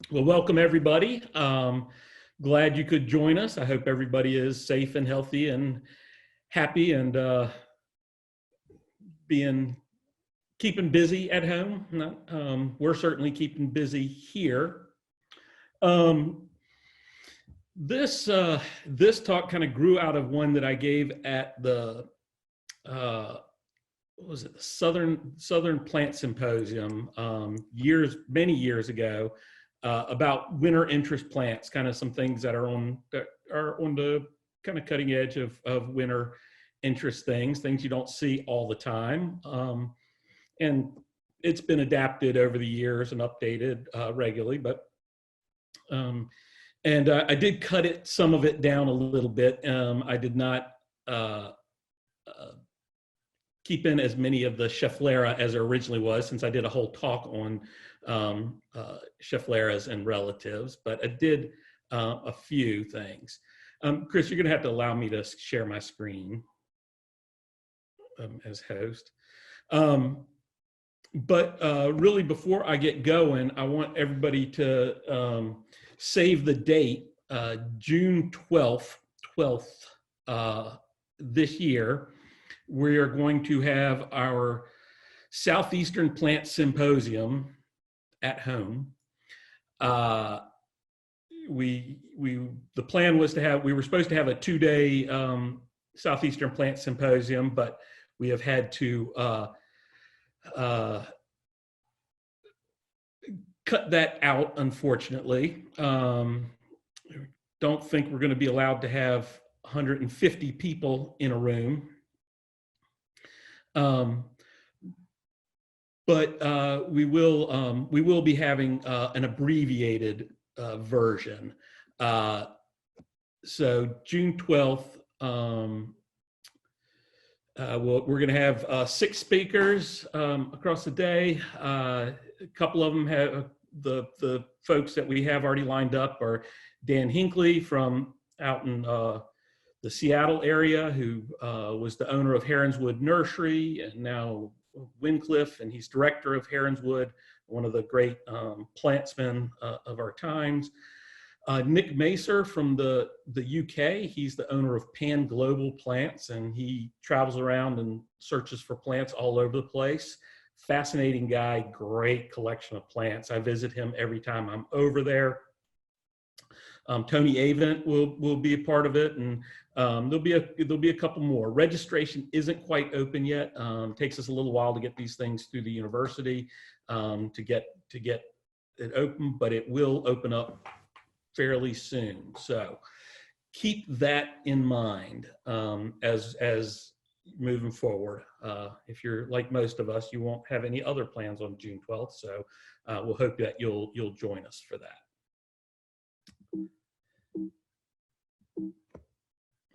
Well, welcome everybody. Glad you could join us. I hope everybody is safe and healthy and happy and keeping busy at home. We're certainly keeping busy here. This talk kind of grew out of one that I gave at the what was it, the Southern Plant Symposium many years ago. About winter interest plants, kind of some things that are on the kind of cutting edge of winter interest things you don't see all the time. And it's been adapted over the years and updated regularly, but I did cut some of it down a little bit. I did not keep in as many of the Schefflera as there originally was, since I did a whole talk on Scheffleras and relatives, but I did a few things. Chris, you're gonna have to allow me to share my screen as host. Really, before I get going, I want everybody to save the date, June 12th this year. We are going to have our Southeastern Plant Symposium at home. The plan was we were supposed to have a 2-day Southeastern Plant Symposium, but we have had to cut that out, unfortunately. Don't think we're going to be allowed to have 150 people in a room. But we will be having an abbreviated version. So June 12th, we're going to have 6 speakers across the day. A couple of them have the folks that we have already lined up are Dan Hinckley from out in the Seattle area, who was the owner of Heronswood Nursery and now Wincliffe, and he's director of Heronswood, one of the great plantsmen of our times. Nick Macer from the UK, he's the owner of Pan Global Plants, and he travels around and searches for plants all over the place. Fascinating guy, great collection of plants. I visit him every time I'm over there. Tony Avent will be a part of it, and there'll be a couple more. Registration isn't quite open yet. Takes us a little while to get these things through the university to get it open, but it will open up fairly soon. So keep that in mind as moving forward. If you're like most of us, you won't have any other plans on June 12th. So we'll hope that you'll join us for that.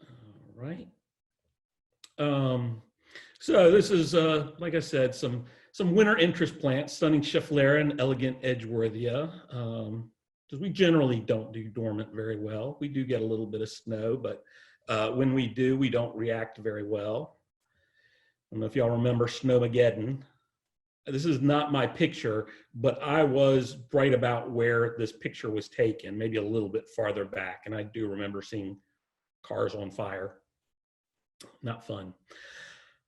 All right. So this is, like I said, some winter interest plants, stunning Schefflera and elegant Edgeworthia. Because we generally don't do dormant very well. We do get a little bit of snow, but when we do, we don't react very well. I don't know if y'all remember Snowmageddon. This is not my picture, but I was right about where this picture was taken, maybe a little bit farther back. And I do remember seeing cars on fire. Not fun.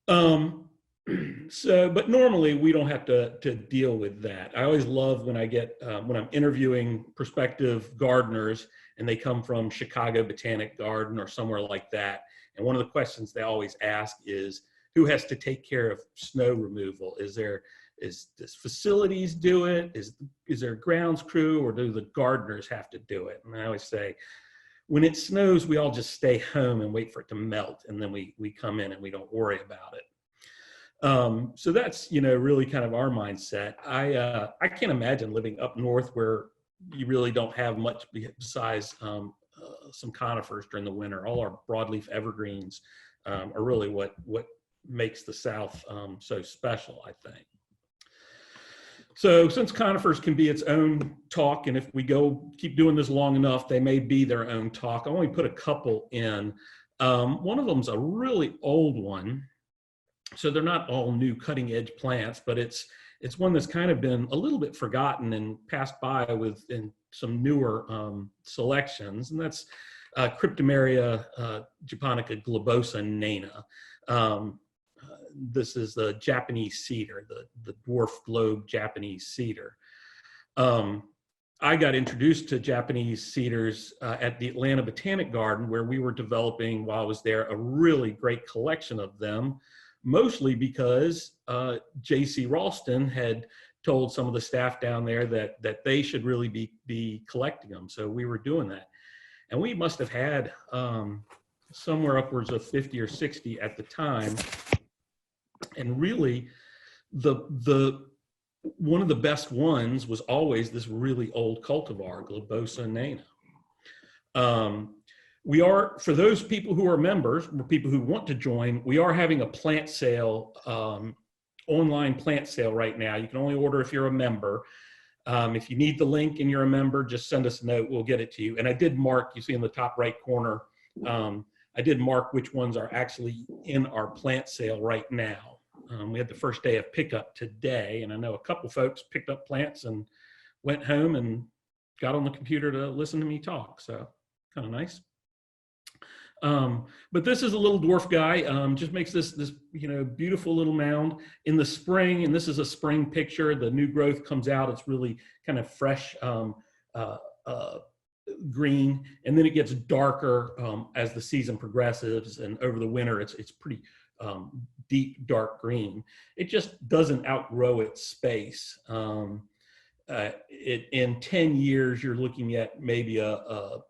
But normally we don't have to deal with that. I always love when I get, when I'm interviewing prospective gardeners and they come from Chicago Botanic Garden or somewhere like that. And one of the questions they always ask is, who has to take care of snow removal? Does facilities do it? Is there a grounds crew, or do the gardeners have to do it? And I always say, when it snows, we all just stay home and wait for it to melt, and then we come in and we don't worry about it. So that's, really kind of our mindset. I can't imagine living up north where you really don't have much besides some conifers during the winter. All our broadleaf evergreens are really what makes the South so special, I think. So since conifers can be its own talk, and if we keep doing this long enough, they may be their own talk. I only put a couple in. One of them's a really old one. So they're not all new cutting edge plants, but it's it's one that's kind of been a little bit forgotten and passed by in some newer selections, and that's Cryptomeria japonica globosa nana. This is the Japanese cedar, the dwarf globe Japanese cedar. I got introduced to Japanese cedars at the Atlanta Botanic Garden, where we were developing, while I was there, a really great collection of them, mostly because J.C. Ralston had told some of the staff down there that they should really be collecting them. So we were doing that. And we must have had somewhere upwards of 50 or 60 at the time. And really, one of the best ones was always this really old cultivar, Globosa Nana. We are, for those people who are members, or people who want to join, we are having a plant sale, online plant sale right now. You can only order if you're a member. If you need the link and you're a member, just send us a note, we'll get it to you. And I did mark, you see in the top right corner, I did mark which ones are actually in our plant sale right now. We had the first day of pickup today, and I know a couple folks picked up plants and went home and got on the computer to listen to me talk, so kind of nice. But this is a little dwarf guy, just makes this beautiful little mound in the spring, and this is a spring picture. The new growth comes out, it's really kind of fresh green, and then it gets darker as the season progresses, and over the winter it's pretty deep dark green. It just doesn't outgrow its space. In 10 years, you're looking at maybe a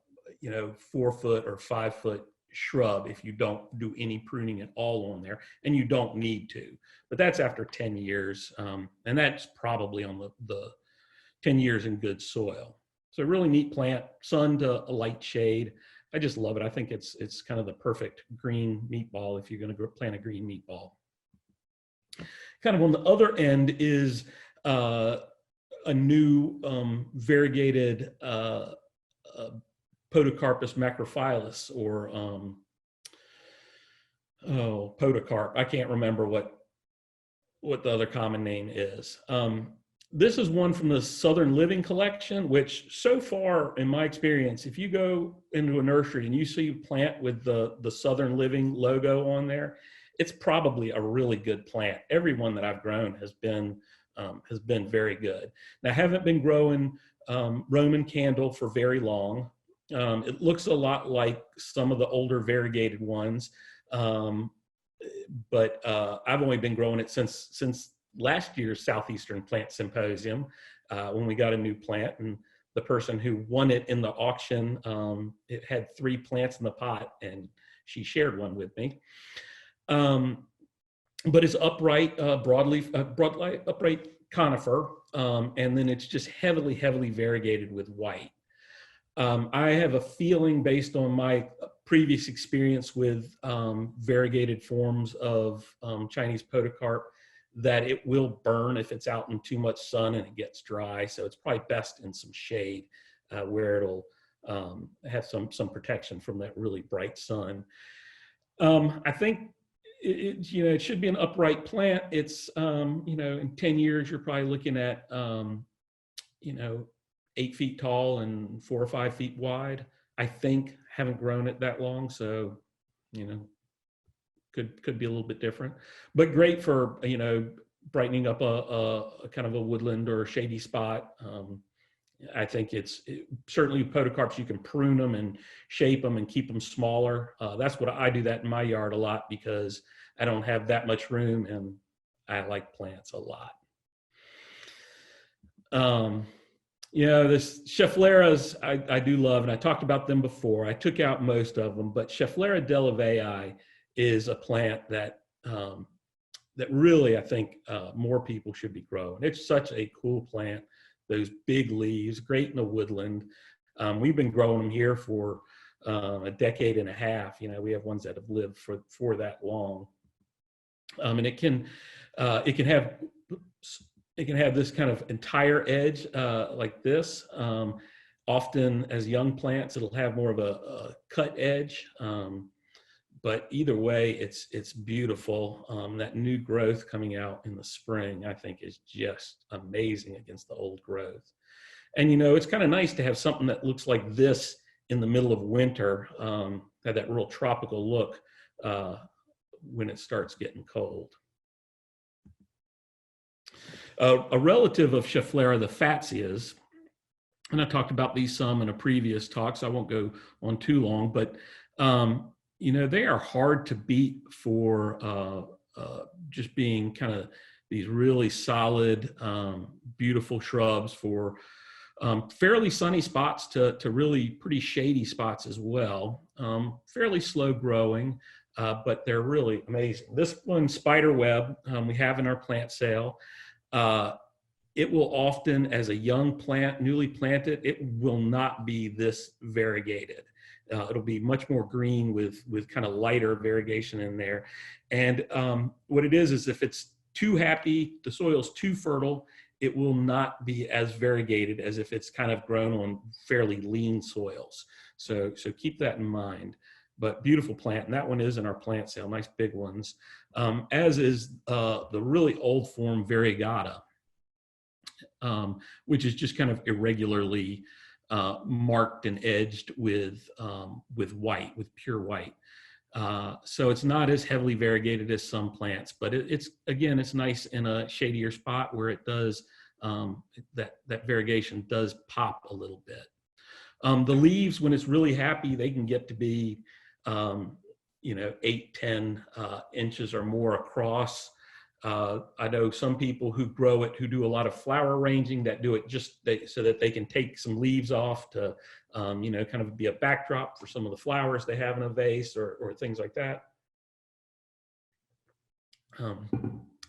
4 foot or 5 foot shrub if you don't do any pruning at all on there, and you don't need to. But that's after 10 years, and that's probably on the 10 years in good soil. So a really neat plant, sun to a light shade. I just love it. I think it's kind of the perfect green meatball if you're going to plant a green meatball. Kind of on the other end is a new variegated Podocarpus macrophyllus, or Podocarp. I can't remember what the other common name is. This is one from the Southern Living collection, which so far, in my experience, if you go into a nursery and you see a plant with the Southern Living logo on there, it's probably a really good plant. Every one that I've grown has been very good. Now, I haven't been growing Roman candle for very long. It looks a lot like some of the older variegated ones, but I've only been growing it since last year's Southeastern Plant Symposium, when we got a new plant, and the person who won it in the auction, it had 3 plants in the pot, and she shared one with me. But it's upright, upright conifer, and then it's just heavily variegated with white. I have a feeling, based on my previous experience with variegated forms of Chinese podocarp, that it will burn if it's out in too much sun and it gets dry. So it's probably best in some shade where it'll have some protection from that really bright sun. I think it should be an upright plant. It's in 10 years you're probably looking at 8 feet tall and 4 or 5 feet wide. I think. Haven't grown it that long, so could be a little bit different, but great for brightening up a kind of a woodland or a shady spot. I think certainly podocarps, you can prune them and shape them and keep them smaller. That's what I do that in my yard a lot, because I don't have that much room and I like plants a lot. This Scheffleras I do love, and I talked about them before. I took out most of them, but Schefflera delevei is a plant that really I think more people should be growing. It's such a cool plant. Those big leaves, great in the woodland. We've been growing them here for a decade and a half. We have ones that have lived for that long. And it can have this kind of entire edge like this. Often as young plants, it'll have more of a cut edge. but either way, it's beautiful. That new growth coming out in the spring, I think, is just amazing against the old growth. And it's kind of nice to have something that looks like this in the middle of winter, have that real tropical look when it starts getting cold. A relative of Schefflera, the Fatsias, and I talked about these some in a previous talk, so I won't go on too long, but they are hard to beat for just being kind of these really solid, beautiful shrubs for fairly sunny spots to really pretty shady spots as well. Fairly slow growing, but they're really amazing. This one, spiderweb, we have in our plant sale. It will often, as a young plant, newly planted, it will not be this variegated. It'll be much more green with kind of lighter variegation in there. And what it is if it's too happy, the soil's too fertile, it will not be as variegated as if it's kind of grown on fairly lean soils. So keep that in mind. But beautiful plant, and that one is in our plant sale, nice big ones. As is the really old form variegata, which is just kind of irregularly marked and edged with white, with pure white. So it's not as heavily variegated as some plants, but it's nice in a shadier spot where it does, that variegation does pop a little bit. The leaves, when it's really happy, they can get to be, 8-10 inches or more across. I know some people who grow it, who do a lot of flower arranging, that do it so that they can take some leaves off to, kind of be a backdrop for some of the flowers they have in a vase or things like that. I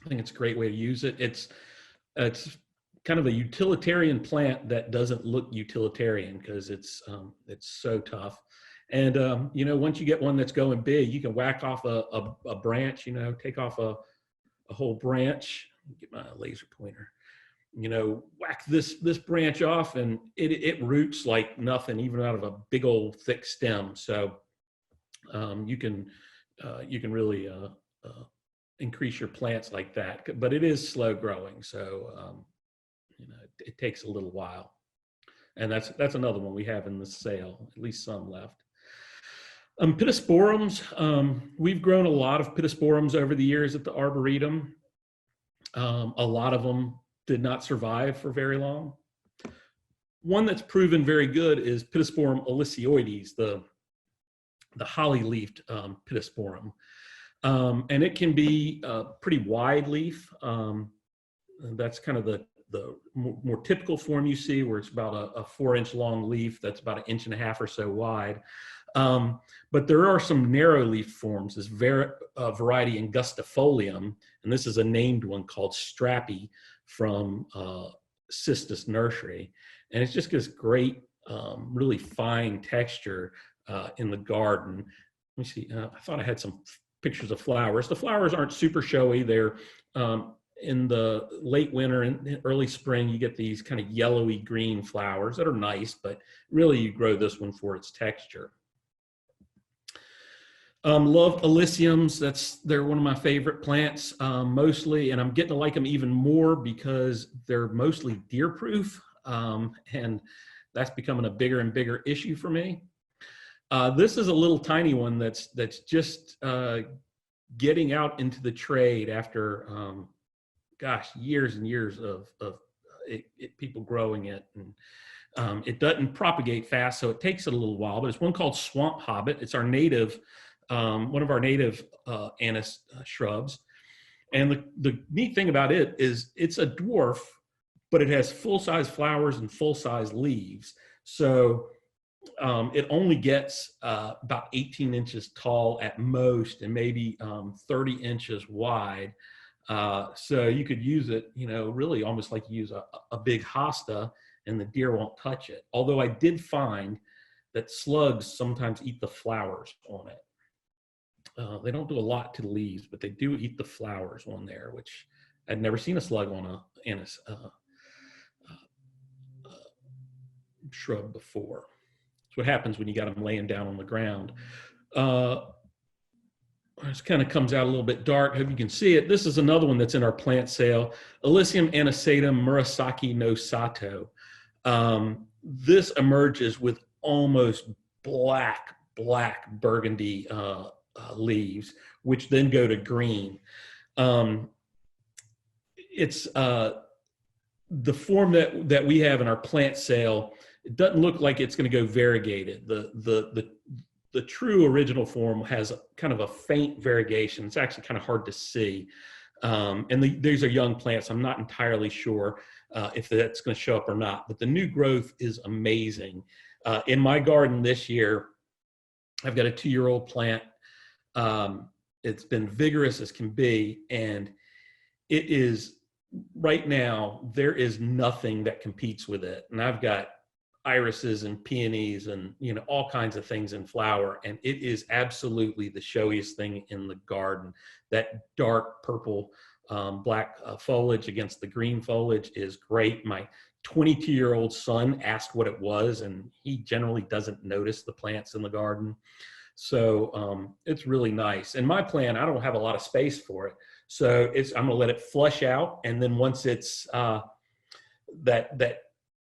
think it's a great way to use it. It's kind of a utilitarian plant that doesn't look utilitarian because it's so tough. And, once you get one that's going big, you can whack off a branch, take off a whole branch. Get my laser pointer, whack this branch off, and it roots like nothing, even out of a big old thick stem. So you can really increase your plants like that, but it is slow growing. So it takes a little while, and that's another one we have in the sale, at least some left. Pittosporums, we've grown a lot of pittosporums over the years at the Arboretum. A lot of them did not survive for very long. One that's proven very good is Pittosporum illicioides, the holly-leafed pittosporum. And it can be pretty wide leaf. That's kind of the more typical form you see, where it's about a 4-inch long leaf that's about 1.5 inches or so wide. But there are some narrow leaf forms. This variety Angustifolium, and this is a named one called Strappy from Cistus Nursery. And it's just this great, really fine texture in the garden. Let me see, I thought I had some pictures of flowers. The flowers aren't super showy. They're in the late winter and early spring, you get these kind of yellowy green flowers that are nice, but really you grow this one for its texture. Love Alyssiums. They're one of my favorite plants, mostly, and I'm getting to like them even more because they're mostly deer proof, and that's becoming a bigger and bigger issue for me. This is a little tiny one that's just getting out into the trade after, years and years of people growing it, and it doesn't propagate fast, so it takes it a little while. But it's one called Swamp Hobbit. It's our native. One of our native anise shrubs. And the neat thing about it is it's a dwarf, but it has full-size flowers and full-size leaves. So it only gets about 18 inches tall at most, and maybe 30 inches wide. So you could use it, really almost like you use a big hosta, and the deer won't touch it. Although I did find that slugs sometimes eat the flowers on it. They don't do a lot to the leaves, but they do eat the flowers on there, which I'd never seen a slug on a anise shrub before. That's what happens when you got them laying down on the ground. It kind of comes out a little bit dark. Hope you can see it. This is another one that's in our plant sale. Illicium anisatum Murasakl-no-sato. This emerges with almost black burgundy leaves, which then go to green. It's the form that we have in our plant sale. It doesn't look like it's going to go variegated. The true original form has kind of a faint variegation. It's actually kind of hard to see. And these are young plants. I'm not entirely sure if that's going to show up or not, but the new growth is amazing. In my garden this year, I've got a 2-year-old plant. It's been vigorous as can be, and it is, right now, there is nothing that competes with it. And I've got irises and peonies and, you know, all kinds of things in flower, and it is absolutely the showiest thing in the garden. That dark purple black foliage against the green foliage is great. My 22-year-old son asked what it was, and he generally doesn't notice the plants in the garden. So it's really nice. And my plant, I don't have a lot of space for it, so I'm gonna let it flush out, and then once it's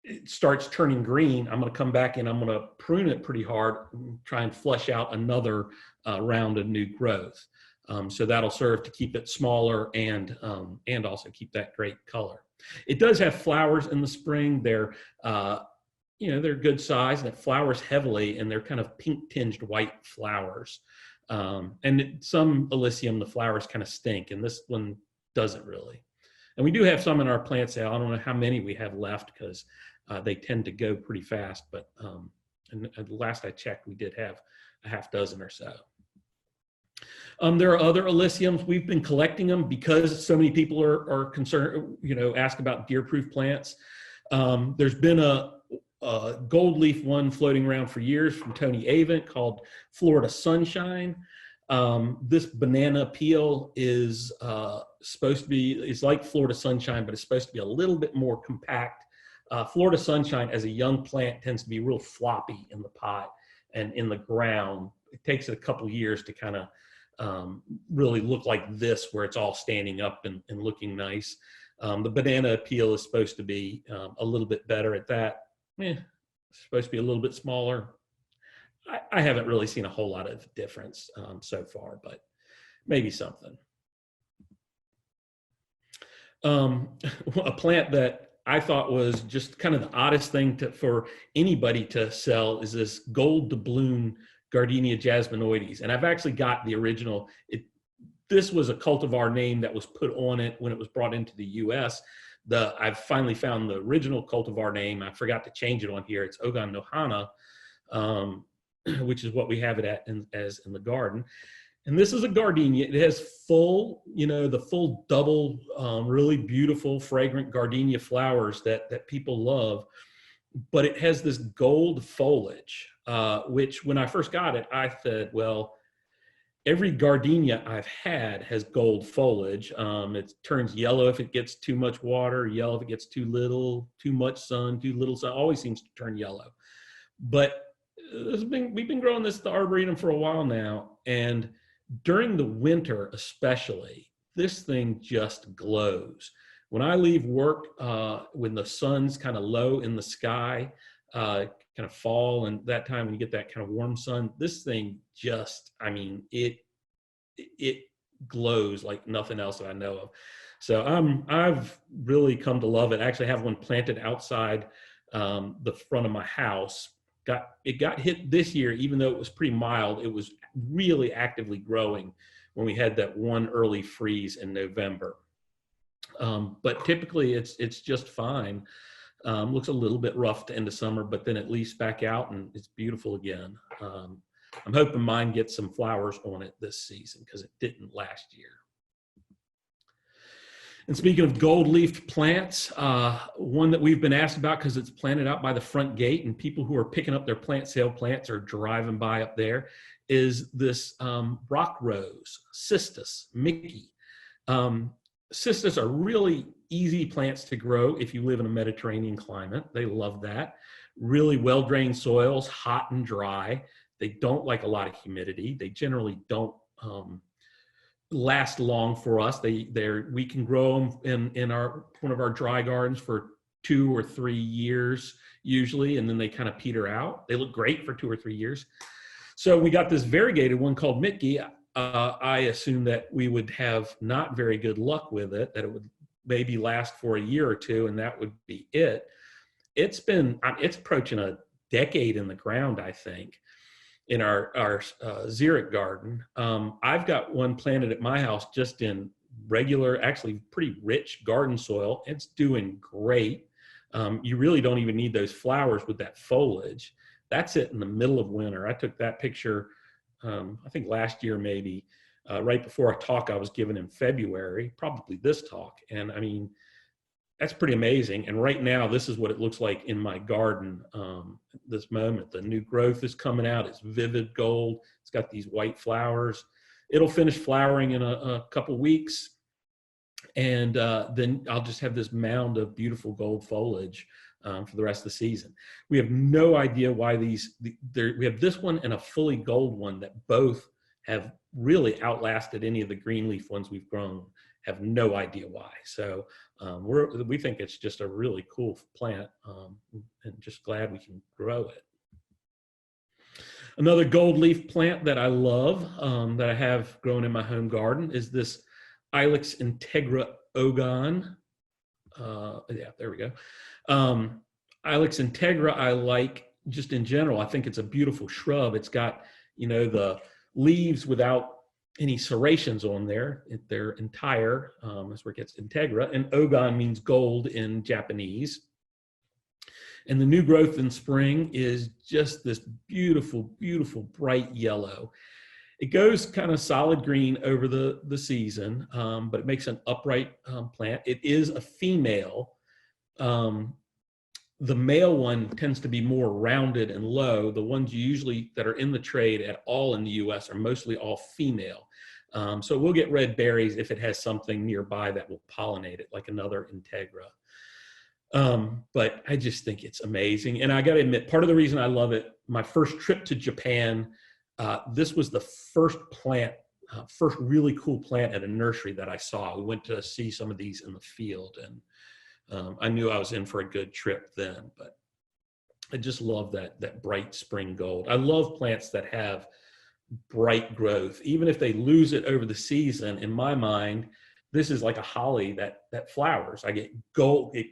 it starts turning green, I'm going to come back and I'm going to prune it pretty hard and try and flush out another round of new growth. So that'll serve to keep it smaller and also keep that great color. It does have flowers in the spring. They're they're good size, and it flowers heavily, and they're kind of pink tinged white flowers. And some Illicium, the flowers kind of stink, and this one doesn't really. And we do have some in our plant sale. I don't know how many we have left because they tend to go pretty fast, but and last I checked, we did have a half dozen or so. There are other Illiciums. We've been collecting them because so many people are concerned, ask about deer-proof plants. There's been a gold leaf one floating around for years from Tony Avent called Florida Sunshine. This banana peel is supposed to be, it's like Florida Sunshine, but it's supposed to be a little bit more compact. Florida Sunshine as a young plant tends to be real floppy in the pot and in the ground. It takes it a couple years to kind of really look like this, where it's all standing up and looking nice. The banana peel is supposed to be a little bit better at that. It's supposed to be a little bit smaller. I haven't really seen a whole lot of difference so far, but maybe something. A plant that I thought was just kind of the oddest thing for anybody to sell is this gold doubloon Gardenia jasminoides. And I've actually got the original. This was a cultivar name that was put on it when it was brought into the US. I've finally found the original cultivar name. I forgot to change it on here. It's Ogan no Hana, which is what we have it as in the garden. And this is a gardenia. It has full, the full double, really beautiful, fragrant gardenia flowers that people love. But it has this gold foliage, which when I first got it, I said, well, every gardenia I've had has gold foliage. It turns yellow if it gets too much water, yellow if it gets too little, too much sun, too little sun, always seems to turn yellow. But we've been growing this at the Arboretum for a while now, and during the winter especially, this thing just glows. When I leave work, when the sun's kind of low in the sky, kind of fall, and that time when you get that kind of warm sun, this thing just, it glows like nothing else that I know of. So I've really come to love it. I actually have one planted outside the front of my house. It got hit this year, even though it was pretty mild. It was really actively growing when we had that one early freeze in November. But typically it's just fine. Looks a little bit rough to end of summer, but then it leaves back out and it's beautiful again. I'm hoping mine gets some flowers on it this season because it didn't last year. And speaking of gold-leafed plants, one that we've been asked about because it's planted out by the front gate and people who are picking up their plant sale plants are driving by up there is this rock rose, Cistus Mickey. Cistus are really easy plants to grow if you live in a Mediterranean climate. They love that. Really well-drained soils, hot and dry. They don't like a lot of humidity. They generally don't last long for us. We can grow them in one of our dry gardens for 2 or 3 years usually, and then they kind of peter out. They look great for 2 or 3 years. So we got this variegated one called Mickey. I assumed that we would have not very good luck with it, that it would maybe last for a year or two, and that would be it. It's approaching a decade in the ground, I think, in our xeric garden. I've got one planted at my house just in regular, actually pretty rich garden soil. It's doing great. You really don't even need those flowers with that foliage. That's it in the middle of winter. I took that picture, I think last year maybe, right before a talk I was giving in February, probably this talk. And I mean, that's pretty amazing. And right now, this is what it looks like in my garden at this moment. The new growth is coming out. It's vivid gold. It's got these white flowers. It'll finish flowering in a couple weeks. And then I'll just have this mound of beautiful gold foliage for the rest of the season. We have no idea why we have this one and a fully gold one that both have really outlasted any of the green leaf ones we've grown. Have no idea why. So we think it's just a really cool plant, and just glad we can grow it. Another gold leaf plant that I love, that I have grown in my home garden, is this Ilex integra ogon. Yeah, there we go. Ilex integra I like just in general. I think it's a beautiful shrub. It's got, the leaves without any serrations on there. They're entire, that's where it gets integra, and ogon means gold in Japanese. And the new growth in spring is just this beautiful, beautiful bright yellow. It goes kind of solid green over the season, but it makes an upright plant. It is a female. The male one tends to be more rounded and low. The ones that are in the trade at all in the US are mostly all female. So we'll get red berries if it has something nearby that will pollinate it, like another integra. But I just think it's amazing. And I got to admit, part of the reason I love it, my first trip to Japan, this was the first really cool plant at a nursery that I saw. We went to see some of these in the field, and I knew I was in for a good trip then. But I just love that bright spring gold. I love plants that have bright growth, even if they lose it over the season. In my mind, this is like a holly that flowers. I get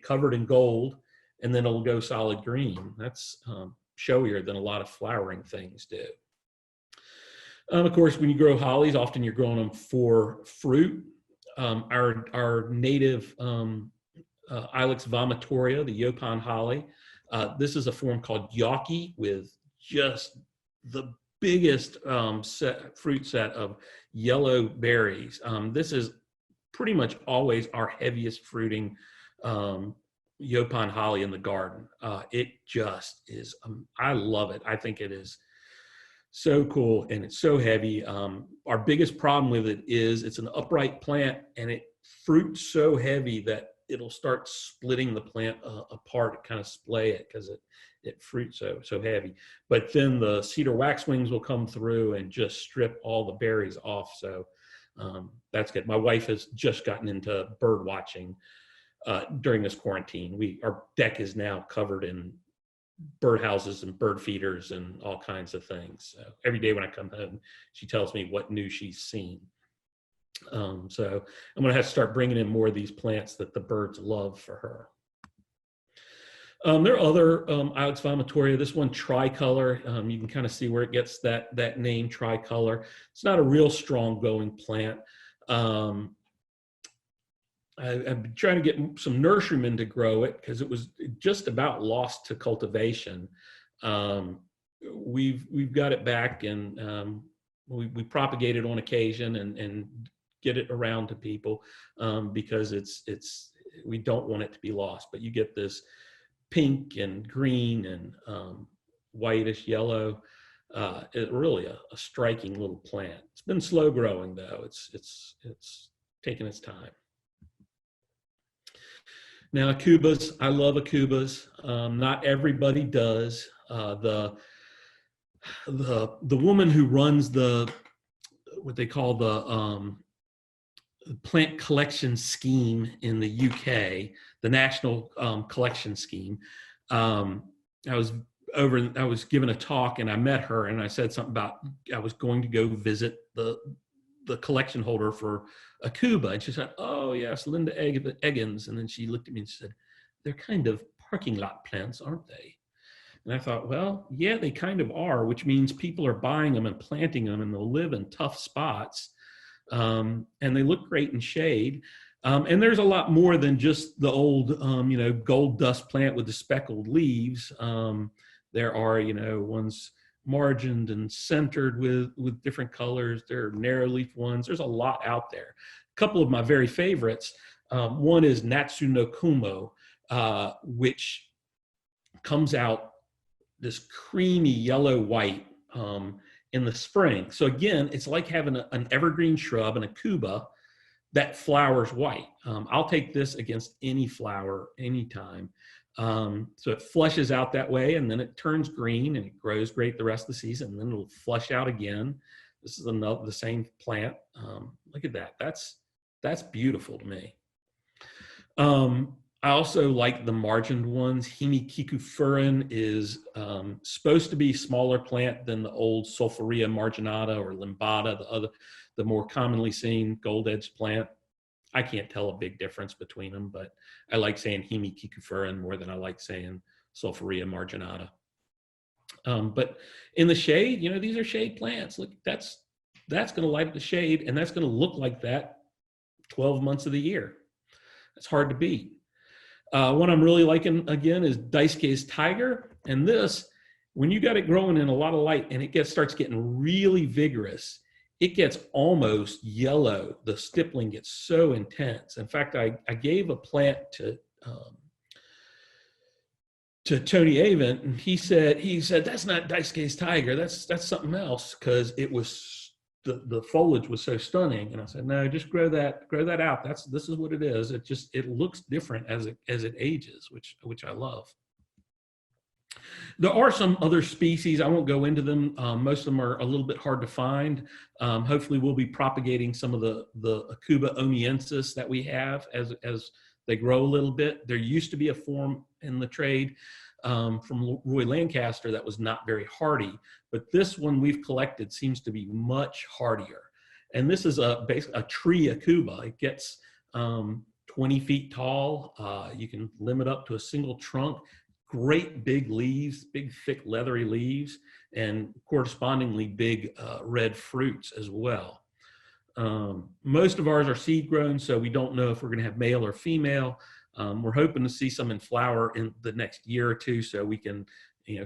covered in gold, and then it'll go solid green. That's showier than a lot of flowering things do. Of course, when you grow hollies, often you're growing them for fruit. Our native Ilex vomitoria, the Yopon holly, this is a form called Yawkey with just the biggest fruit set of yellow berries. This is pretty much always our heaviest fruiting Yopon holly in the garden. It just is, I love it. I think it is so cool, and it's so heavy. Our biggest problem with it is it's an upright plant, and it fruits so heavy that it'll start splitting the plant apart, kind of splay it, because it fruits so heavy. But then the cedar waxwings will come through and just strip all the berries off. So that's good. My wife has just gotten into bird watching during this quarantine. Our deck is now covered in birdhouses and bird feeders and all kinds of things. So every day when I come home, she tells me what new she's seen. So I'm going to have to start bringing in more of these plants that the birds love for her. There are other Ilex vomitoria. This one, tricolor. You can kind of see where it gets that name, tricolor. It's not a real strong going plant. I've been trying to get some nurserymen to grow it because it was just about lost to cultivation. We've got it back, and we propagate it on occasion and get it around to people because we don't want it to be lost. But you get this pink and green and whitish yellow. It's really a striking little plant. It's been slow growing though. It's taking its time. Now, Aucubas, I love Aucubas. Not everybody does. The woman who runs what they call the plant collection scheme in the UK, the National Collection Scheme. I was given a talk and I met her and I said something about I was going to go visit the collection holder for Aucuba, and she said, "Oh yes, Linda Eggins." And then she looked at me and she said, "They're kind of parking lot plants, aren't they?" And I thought, well, yeah, they kind of are, which means people are buying them and planting them, and they'll live in tough spots, and they look great in shade. And there's a lot more than just the old, gold dust plant with the speckled leaves. There are, ones margined and centered with different colors. There are narrow leaf ones. There's a lot out there. A couple of my very favorites. One is Natsu no Kumo, which comes out this creamy yellow white in the spring. So again, it's like having an evergreen shrub and Aucuba that flowers white. I'll take this against any flower anytime. So it flushes out that way, and then it turns green and it grows great the rest of the season, and then it'll flush out again. This is the same plant. Look at that. That's beautiful to me. I also like the margined ones. Hemikikufurin is supposed to be a smaller plant than the old Sulphurea marginata or limbata, the more commonly seen gold edge plant. I can't tell a big difference between them, but I like saying Hemikikufurin more than I like saying Sulphurea marginata. But in the shade, these are shade plants. Look, that's going to light up the shade, and that's going to look like that 12 months of the year. It's hard to beat. One I'm really liking, again, is Daisuke's Tiger. And this, when you got it growing in a lot of light and it starts getting really vigorous, it gets almost yellow. The stippling gets so intense. In fact, I gave a plant to Tony Avent, and he said, "That's not Daisuke's Tiger. That's something else," because it was the foliage was so stunning. And I said, "No, just grow that out. This is what it is. It looks different as it ages, which I love." There are some other species. I won't go into them. Most of them are a little bit hard to find. Hopefully we'll be propagating some of the Aucuba omiensis that we have as they grow a little bit. There used to be a form in the trade from Roy Lancaster that was not very hardy, but this one we've collected seems to be much hardier. And this is basically a tree Aucuba. It gets 20 feet tall. You can limit up to a single trunk. Great big leaves, big thick leathery leaves, and correspondingly big red fruits as well. Most of ours are seed grown, so we don't know if we're going to have male or female. We're hoping to see some in flower in the next year or two, so we can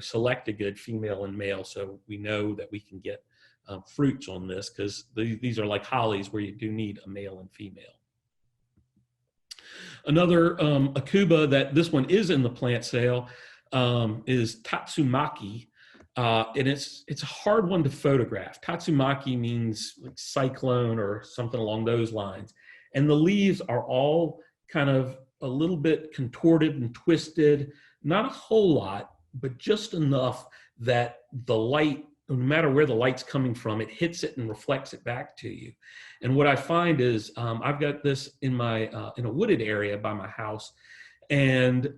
select a good female and male, so we know that we can get fruits on this, because these are like hollies where you do need a male and female. Another Aucuba that this one is in the plant sale is Tatsumaki. And it's a hard one to photograph. Tatsumaki means like cyclone or something along those lines. And the leaves are all kind of a little bit contorted and twisted, not a whole lot, but just enough that the light, no matter where the light's coming from, it hits it and reflects it back to you. And what I find is I've got this in a wooded area by my house, and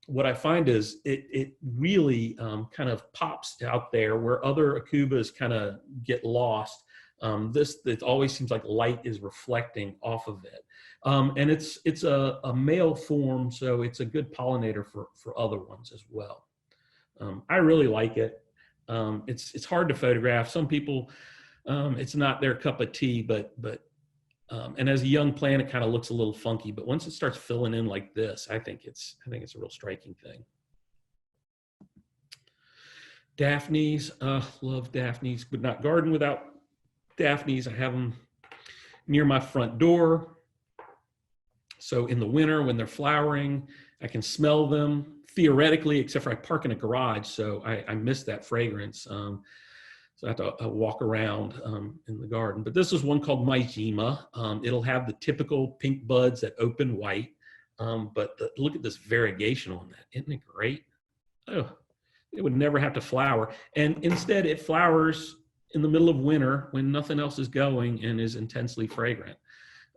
what I find is it really kind of pops out there where other Aucubas kind of get lost. It always seems like light is reflecting off of it, and it's a male form, so it's a good pollinator for other ones as well. I really like it. It's hard to photograph. Some people, it's not their cup of tea, but and as a young plant, it kind of looks a little funky. But once it starts filling in like this, I think it's a real striking thing. Daphnes, love Daphnes. Would not garden without Daphnes. I have them near my front door. So in the winter when they're flowering, I can smell them. Theoretically, except for I park in a garage, so I miss that fragrance. So I have to walk around in the garden. But this is one called Maijima. It'll have the typical pink buds that open white. But look at this variegation on that. Isn't it great? Oh, it would never have to flower. And instead, it flowers in the middle of winter when nothing else is going and is intensely fragrant.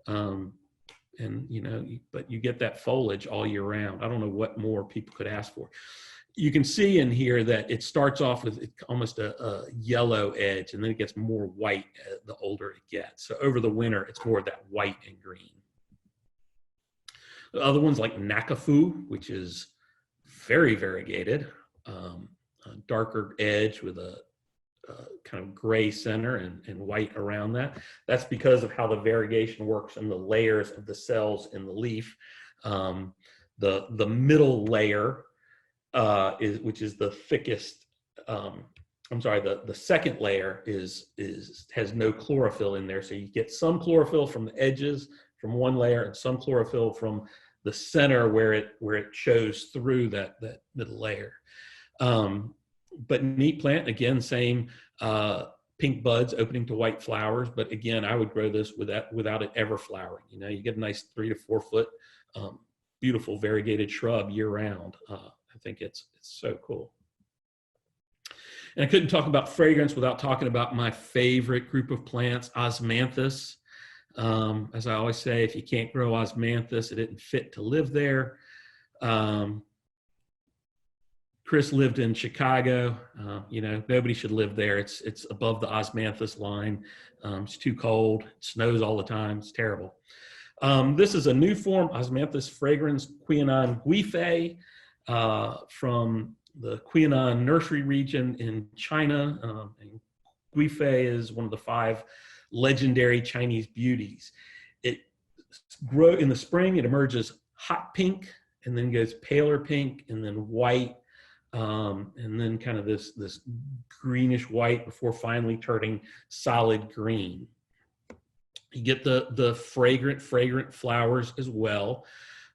And, you know, but you get that foliage all year round. I don't know what more people could ask for. You can see in here that it starts off with almost a yellow edge, and then it gets more white the older it gets. So over the winter, it's more of that white and green. The other ones like Nakafu, which is very variegated, a darker edge with a kind of gray center and white around that. That's because of how the variegation works in the layers of the cells in the leaf. The middle layer which is the thickest. I'm sorry. The second layer has no chlorophyll in there, so you get some chlorophyll from the edges from one layer and some chlorophyll from the center where it shows through that middle layer. But neat plant, again, same pink buds opening to white flowers. But again, I would grow this without it ever flowering. You know, you get a nice 3 to 4 foot, beautiful variegated shrub year round. I think it's so cool. And I couldn't talk about fragrance without talking about my favorite group of plants, Osmanthus. As I always say, if you can't grow Osmanthus, it isn't fit to live there. Chris lived in Chicago. You know, nobody should live there. It's above the Osmanthus line. It's too cold. It snows all the time. It's terrible. This is a new form, Osmanthus fragrans Quianon guife, from the Quianon nursery region in China. And guife is one of the 5 legendary Chinese beauties. It grows in the spring. It emerges hot pink, and then goes paler pink, and then white, and then kind of this greenish white before finally turning solid green. You get the fragrant flowers as well.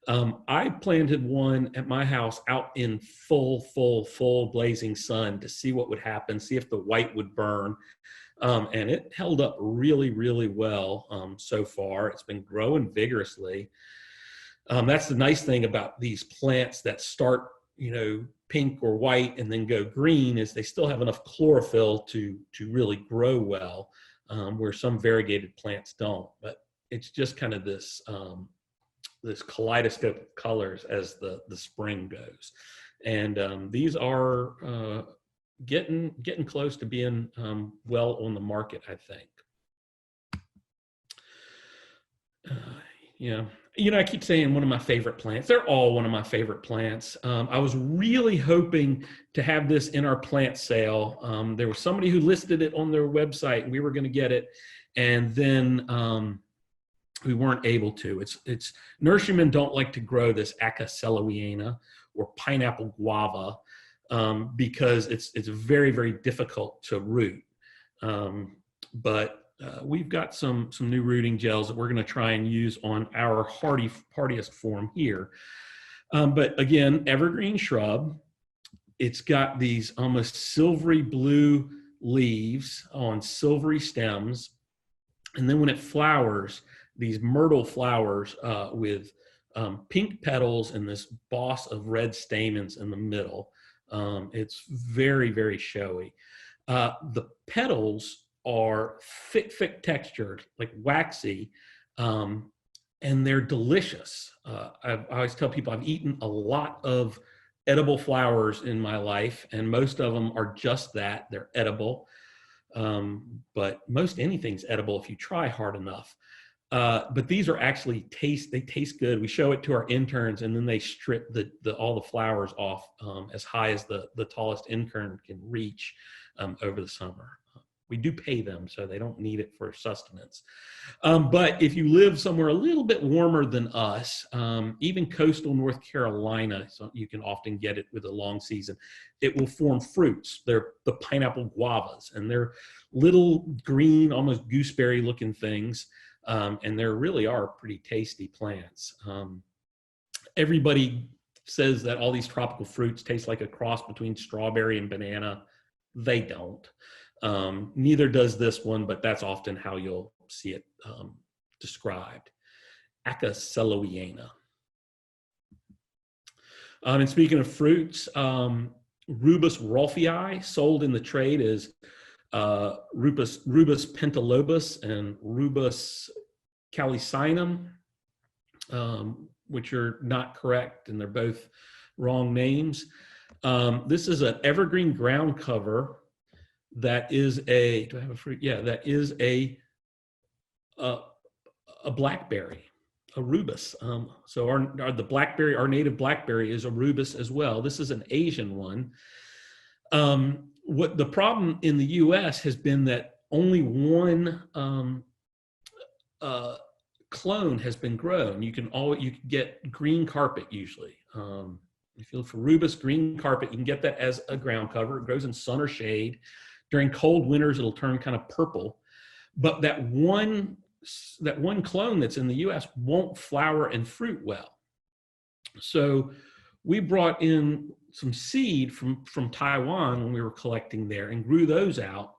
I planted one at my house out in full blazing sun to see what would happen, see if the white would burn. And it held up really well so far. It's been growing vigorously. That's the nice thing about these plants that start, you know, pink or white and then go green, is they still have enough chlorophyll to really grow well, where some variegated plants don't. But it's just kind of this this kaleidoscope of colors as the spring goes. And these are getting close to being well on the market, I think. Yeah. You know, I keep saying one of my favorite plants. They're all one of my favorite plants. I was really hoping to have this in our plant sale. There was somebody who listed it on their website, and we were going to get it. And then we weren't able to. It's nurserymen don't like to grow this Acca sellowiana or pineapple guava because it's very difficult to root. But we've got some new rooting gels that we're going to try and use on our hardiest form here. But again, evergreen shrub. It's got these almost silvery blue leaves on silvery stems. And then when it flowers, these myrtle flowers with pink petals and this boss of red stamens in the middle. It's very showy. The petals are thick textured, like waxy, and they're delicious. I always tell people I've eaten a lot of edible flowers in my life, and most of them are just that. They're edible, but most anything's edible if you try hard enough. But these are actually they taste good. We show it to our interns, and then they strip all the flowers off as high as the tallest intern can reach over the summer. We do pay them, so they don't need it for sustenance. But if you live somewhere a little bit warmer than us, even coastal North Carolina, so you can often get it with a long season, it will form fruits. They're the pineapple guavas, and they're little green, almost gooseberry looking things. And they really are pretty tasty plants. Everybody says that all these tropical fruits taste like a cross between strawberry and banana. They don't. Neither does this one, but that's often how you'll see it described. Acca sellowiana. And speaking of fruits, Rubus rolfii, sold in the trade, is Rubus pentalobus and Rubus Callicinum, which are not correct, and they're both wrong names. This is an evergreen ground cover that is a, do I have a fruit? Yeah, that is a blackberry, a rubus. So the blackberry, our native blackberry is a rubus as well. This is an Asian one. What the problem in the US has been that only one clone has been grown. You can get green carpet usually. If you look for rubus green carpet, you can get that as a ground cover. It grows in sun or shade. During cold winters, it'll turn kind of purple. But that one clone that's in the US won't flower and fruit well. So we brought in some seed from Taiwan when we were collecting there and grew those out.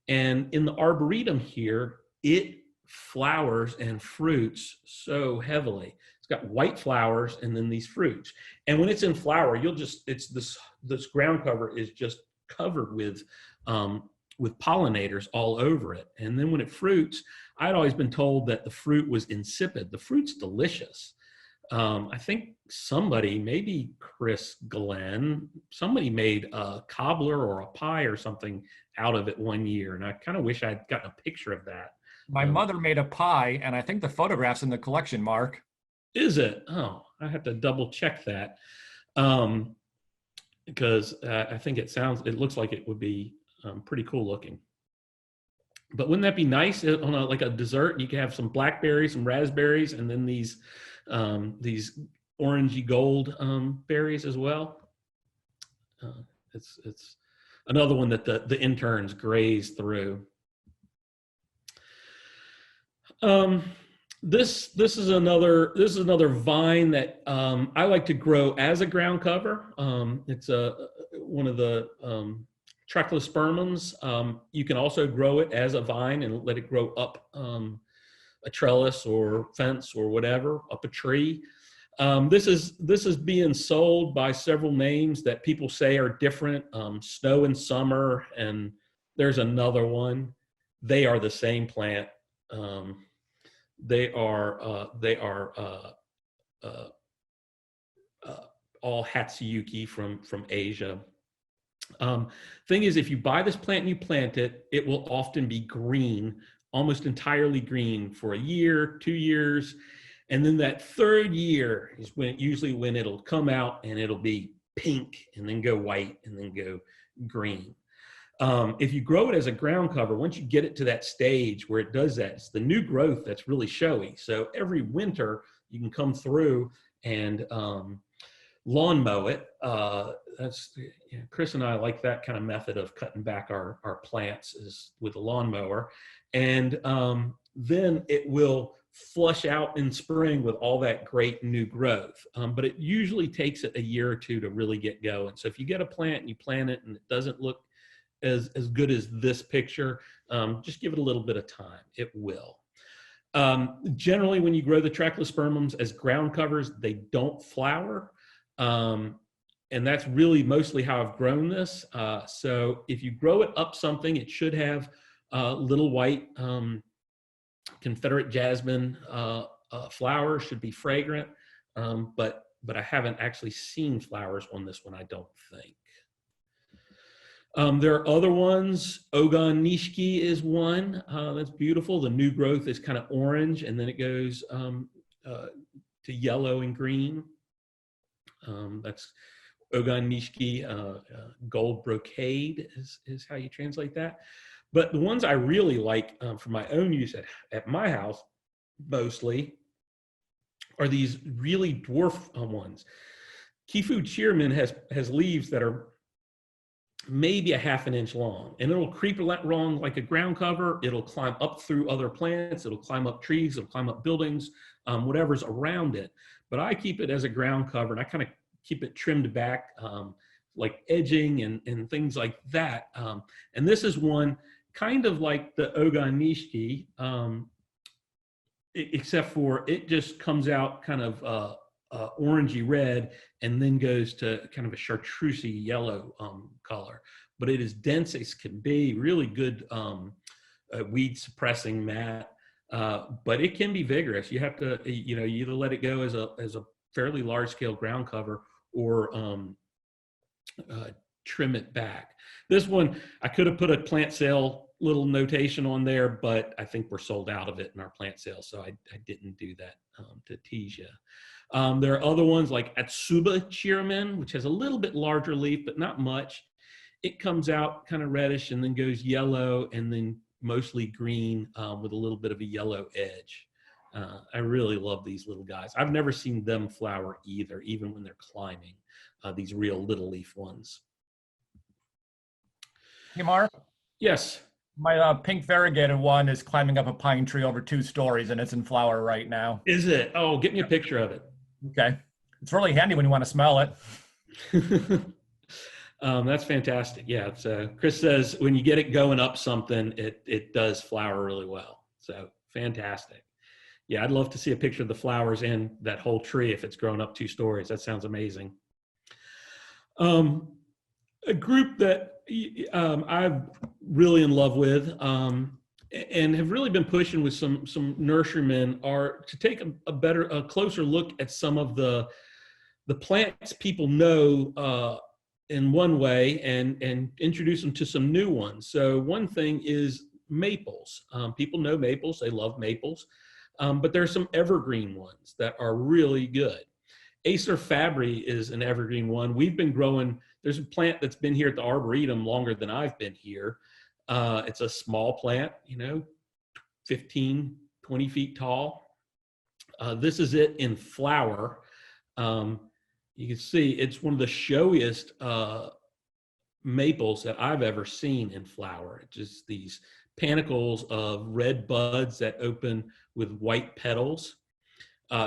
And in the Arboretum here, it flowers and fruits so heavily. It's got white flowers and then these fruits. And when it's in flower, this ground cover is just covered with pollinators all over it. And then when it fruits, I'd always been told that the fruit was insipid. The fruit's delicious. I think somebody, maybe Chris Glenn, somebody made a cobbler or a pie or something out of it one year. And I kind of wish I'd gotten a picture of that. My mother made a pie, and I think the photograph's in the collection, Mark. Is it? Oh, I have to double check that. Because I think it looks like it would be pretty cool looking. But wouldn't that be nice on like a dessert? You could have some blackberries, some raspberries, and then these orangey gold berries as well. It's another one that the interns graze through. This is another vine that I like to grow as a ground cover. It's one of the Trechospermums. You can also grow it as a vine and let it grow up a trellis or fence or whatever, up a tree. This is being sold by several names that people say are different. Snow and Summer, and there's another one. They are the same plant. They are all Hatsuyuki from Asia. Thing is, if you buy this plant and you plant it, it will often be green, almost entirely green for a year, 2 years. And then that third year is usually when it'll come out and it'll be pink and then go white and then go green. If you grow it as a ground cover, once you get it to that stage where it does that, it's the new growth that's really showy. So every winter you can come through and lawn mow it. Chris and I like that kind of method of cutting back our plants is with a lawnmower. And then it will flush out in spring with all that great new growth. But it usually takes it a year or two to really get going. So if you get a plant and you plant it and it doesn't look as good as this picture, just give it a little bit of time. It will. Generally, when you grow the Trechospermums as ground covers, they don't flower. And that's really mostly how I've grown this. So if you grow it up something, it should have little white Confederate jasmine flowers, should be fragrant. But I haven't actually seen flowers on this one, I don't think. There are other ones. Ogon Nishiki is one that's beautiful. The new growth is kind of orange, and then it goes to yellow and green. That's Ogon Nishiki. Gold brocade is how you translate that. But the ones I really like for my own use at my house, mostly, are these really dwarf ones. Kifu Cheerman has leaves that are maybe a ½ inch long, and it'll creep along like a ground cover. It'll climb up through other plants. It'll climb up trees. It'll climb up buildings, whatever's around it. But I keep it as a ground cover, and I kind of keep it trimmed back, like edging and things like that. And this is one kind of like the Ogon Nishiki, except for it just comes out kind of orangey red and then goes to kind of a chartreusey yellow color. But it is dense as can be, really good weed suppressing mat. But it can be vigorous. You have to, you either let it go as a fairly large scale ground cover or trim it back. This one, I could have put a plant sale little notation on there, but I think we're sold out of it in our plant sale, so I didn't do that to tease you. There are other ones like Aucuba cheerman, which has a little bit larger leaf, but not much. It comes out kind of reddish and then goes yellow and then mostly green with a little bit of a yellow edge. I really love these little guys. I've never seen them flower either, even when they're climbing, these real little leaf ones. Hey, Mark. Yes. My pink variegated one is climbing up a pine tree over 2 stories, and it's in flower right now. Is it? Oh, get me a picture of it. Okay. It's really handy when you want to smell it. That's fantastic. Yeah. So Chris says when you get it going up something, it does flower really well. So fantastic. Yeah, I'd love to see a picture of the flowers and that whole tree if it's grown up 2 stories. That sounds amazing. A group that I'm really in love with and have really been pushing with some nurserymen are to take a closer look at some of the plants people know in one way and introduce them to some new ones. So one thing is maples. People know maples, they love maples, but there are some evergreen ones that are really good. Acer fabri is an evergreen one. We've been growing, there's a plant that's been here at the Arboretum longer than I've been here. It's a small plant, 15, 20 feet tall. This is it in flower. You can see it's one of the showiest maples that I've ever seen in flower. It's just these panicles of red buds that open with white petals.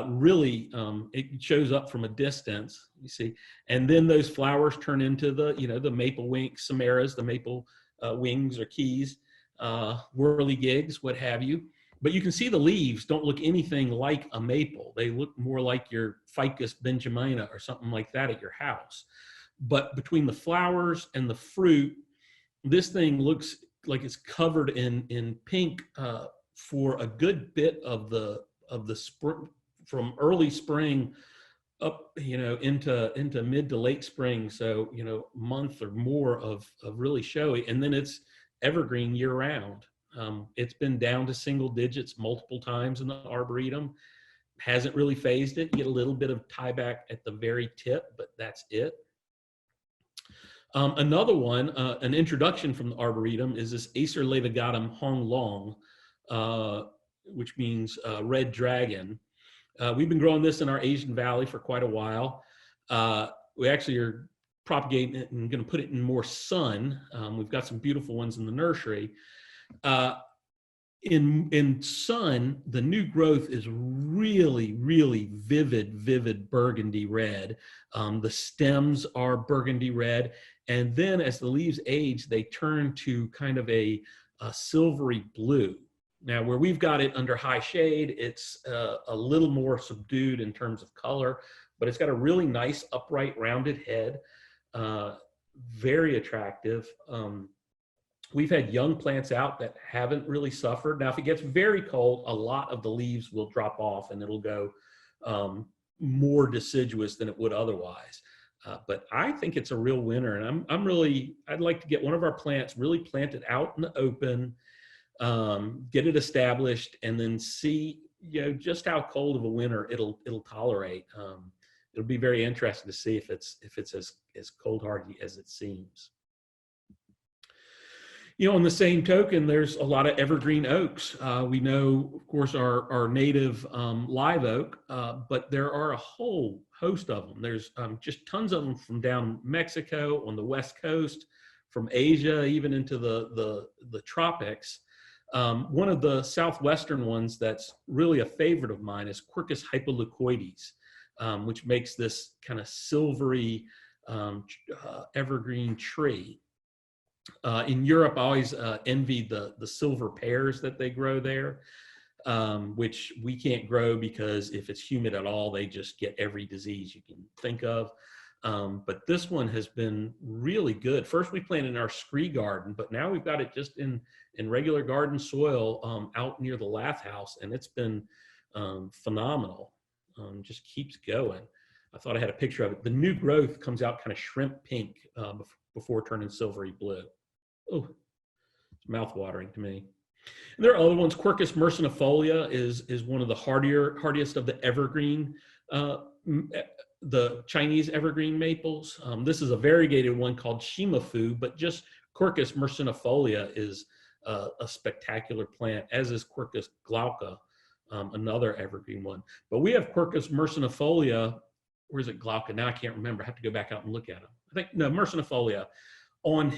Really, it shows up from a distance, you see, and then those flowers turn into the maple wing samaras, the maple wings or keys, whirligigs, what have you. But you can see the leaves don't look anything like a maple. They look more like your Ficus benjamina or something like that at your house. But between the flowers and the fruit, this thing looks like it's covered in pink for a good bit of the spring, from early spring up, into mid to late spring. So, month or more of really showy. And then it's evergreen year round. It's been down to single digits multiple times in the Arboretum. Hasn't really phased it. You get a little bit of tieback at the very tip, but that's it. Another one, an introduction from the Arboretum, is this Acer levigatum Hong Long, which means red dragon. We've been growing this in our Asian Valley for quite a while. We actually are propagating it and going to put it in more sun. We've got some beautiful ones in the nursery. In sun, the new growth is really, really vivid burgundy red. The stems are burgundy red. And then as the leaves age, they turn to kind of a silvery blue. Now, where we've got it under high shade, it's a little more subdued in terms of color, but it's got a really nice upright rounded head, very attractive. We've had young plants out that haven't really suffered. Now, if it gets very cold, a lot of the leaves will drop off and it'll go more deciduous than it would otherwise. But I think it's a real winner, and I'd like to get one of our plants really planted out in the open, get it established, and then see just how cold of a winter it'll tolerate. It'll be very interesting to see if it's as cold hardy as it seems. On the same token, there's a lot of evergreen oaks. We know, of course, our native live oak, but there are a whole host of them. There's just tons of them from down Mexico on the West Coast, from Asia, even into the tropics. One of the southwestern ones that's really a favorite of mine is Quercus hypoleucoides, which makes this kind of silvery evergreen tree. In Europe, I always envy the silver pears that they grow there, which we can't grow because if it's humid at all, they just get every disease you can think of. But this one has been really good. First, we planted in our scree garden, but now we've got it just in regular garden soil out near the Lath House, and it's been phenomenal. Just keeps going. I thought I had a picture of it. The new growth comes out kind of shrimp pink before turning silvery blue. Oh, it's mouth-watering to me. And there are other ones. Quercus mercinifolia is one of the hardiest of the evergreen, the Chinese evergreen maples. This is a variegated one called Shimafu, but just Quercus mercinifolia is a spectacular plant, as is Quercus glauca, another evergreen one. But we have Quercus mercinifolia. Where's it glauca? Now I can't remember. I have to go back out and look at them. I think, no, mercinifolia on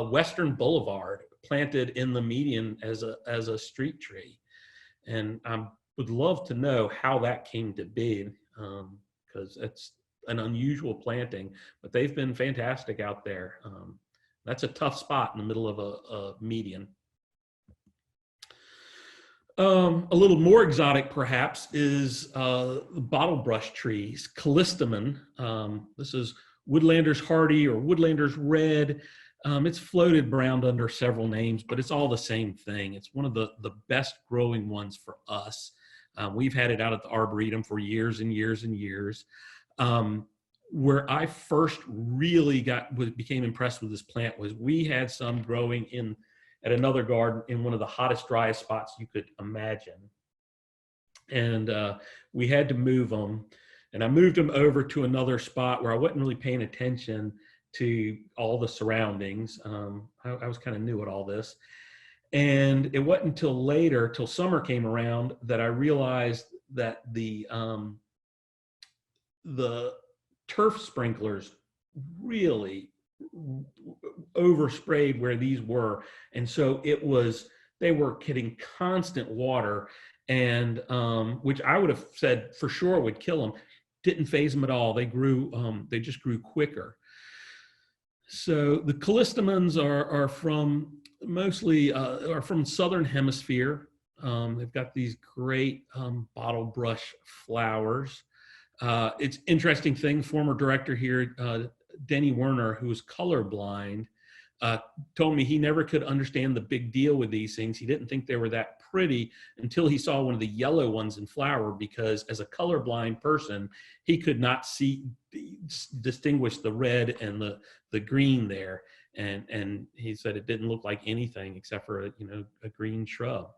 Western Boulevard, planted in the median as a street tree. And I would love to know how that came to be, because it's an unusual planting, but they've been fantastic out there. That's a tough spot in the middle of a median. A little more exotic, perhaps, is bottle brush trees, Collstemon. This is Woodlander's Hardy or Woodlander's Red. It's floated around under several names, but it's all the same thing. It's one of the best growing ones for us. We've had it out at the Arboretum for years and years and years. Where I first really became impressed with this plant was we had some growing at another garden in one of the hottest, driest spots you could imagine. And we had to move them. And I moved them over to another spot where I wasn't really paying attention to all the surroundings. I was kind of new at all this. And it wasn't until later, till summer came around, that I realized that the turf sprinklers really oversprayed where these were, and so they were getting constant water, and which I would have said for sure would kill them. Didn't phase them at all. They grew. They just grew quicker. So the Collstemons are from mostly are from Southern Hemisphere. They've got these great bottle brush flowers. It's interesting thing. Former director here, Denny Werner, who was colorblind, told me he never could understand the big deal with these things. He didn't think they were that pretty until he saw one of the yellow ones in flower, because as a colorblind person, he could not distinguish the red and the green there. And he said it didn't look like anything except for a green shrub.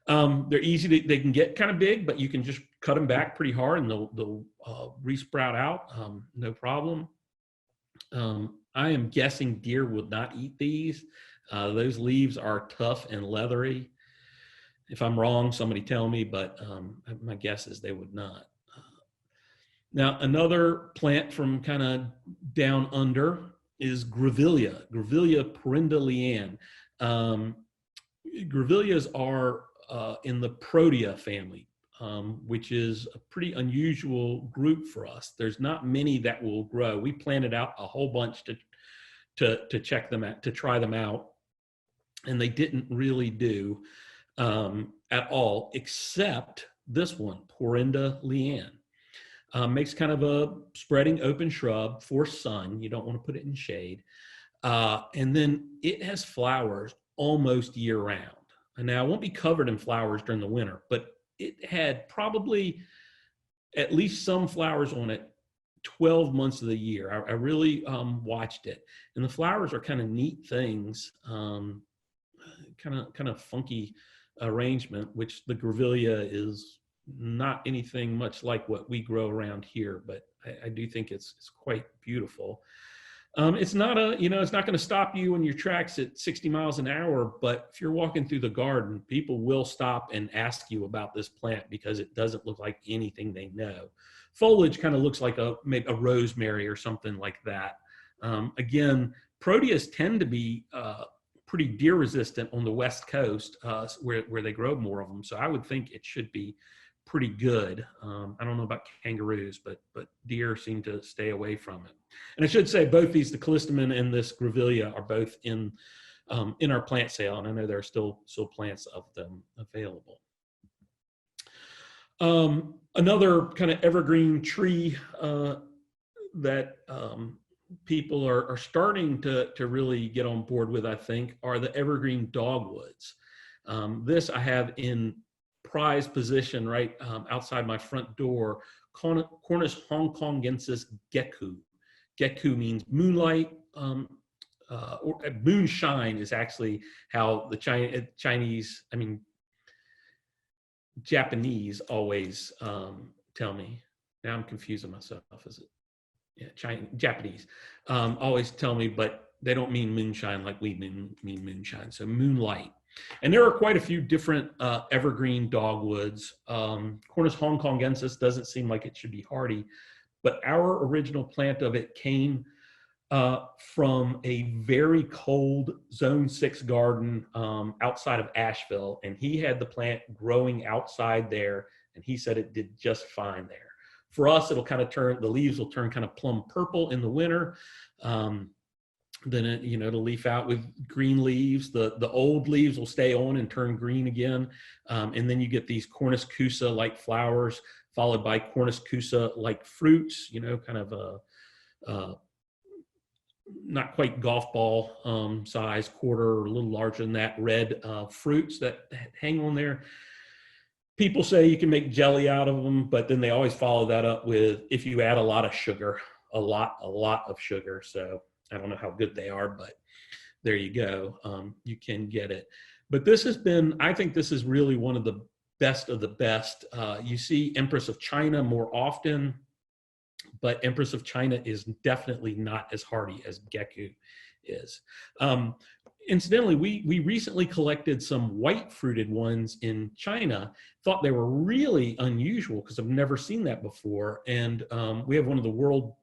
They're easy they can get kind of big, but you can just cut them back pretty hard and they'll re-sprout out, no problem. I am guessing deer would not eat these. Those leaves are tough and leathery. If I'm wrong, somebody tell me, but my guess is they would not. Now, another plant from kind of down under is Grevillea, Poorinda, Leanne. Grevilleas are in the Protea family, which is a pretty unusual group for us. There's not many that will grow. We planted out a whole bunch to check them out, to try them out, and they didn't really do at all, except this one, Poorinda, Leanne. Makes kind of a spreading open shrub for sun. You don't want to put it in shade. And then it has flowers almost year round. And now it won't be covered in flowers during the winter, but it had probably at least some flowers on it 12 months of the year. I really watched it. And the flowers are kind of neat things, kind of funky arrangement, which the Grevillea is not anything much like what we grow around here, but I do think it's quite beautiful. It's not it's not going to stop you in your tracks at 60 miles an hour, but if you're walking through the garden, people will stop and ask you about this plant because it doesn't look like anything they know. Foliage kind of looks like maybe a rosemary or something like that. Again, Proteas tend to be pretty deer resistant on the West Coast, where they grow more of them. So I would think it should be pretty good. I don't know about kangaroos, but deer seem to stay away from it. And I should say both these, the Collstemon and this Grevillea, are both in our plant sale, and I know there are still plants of them available. Another kind of evergreen tree that people are starting to really get on board with, I think, are the evergreen dogwoods. This I have in prized position right outside my front door, Cornus hongkongensis gecko. Gecko means moonlight, or moonshine is actually how the Chinese, I mean, Japanese always tell me. Now I'm confusing myself. Is it? Yeah, Japanese always tell me, but they don't mean moonshine like we mean moonshine. So moonlight. And there are quite a few different evergreen dogwoods. Cornus hongkongensis doesn't seem like it should be hardy, but our original plant of it came from a very cold zone 6 garden outside of Asheville. And he had the plant growing outside there, and he said it did just fine there. For us, it'll kind of turn, the leaves will turn kind of plum purple in the winter. Then it, it'll leaf out with green leaves. The old leaves will stay on and turn green again. And then you get these Cornus kousa-like flowers, followed by Cornus kousa-like fruits, kind of not quite golf ball size, quarter or a little larger than that, red fruits that hang on there. People say you can make jelly out of them, but then they always follow that up with, if you add a lot of sugar, a lot of sugar. So I don't know how good they are, but there you go. You can get it. But this has been, I think this is really one of the best of the best. You see Empress of China more often, but Empress of China is definitely not as hardy as gecko is. Incidentally, we recently collected some white fruited ones in China, thought they were really unusual because I've never seen that before. And we have one of the world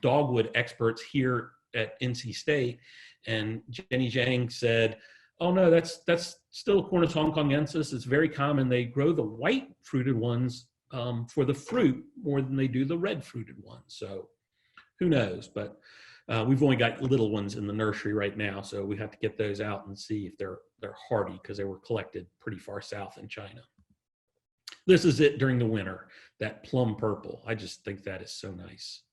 dogwood experts here at NC State, and Jenny Zhang said, oh no, that's still Cornus hongkongensis. It's very common. They grow the white fruited ones for the fruit more than they do the red fruited ones. So who knows, but we've only got little ones in the nursery right now, so we have to get those out and see if they're hardy, because they were collected pretty far south in China. This is it during the winter, that plum purple. I just think that is so nice.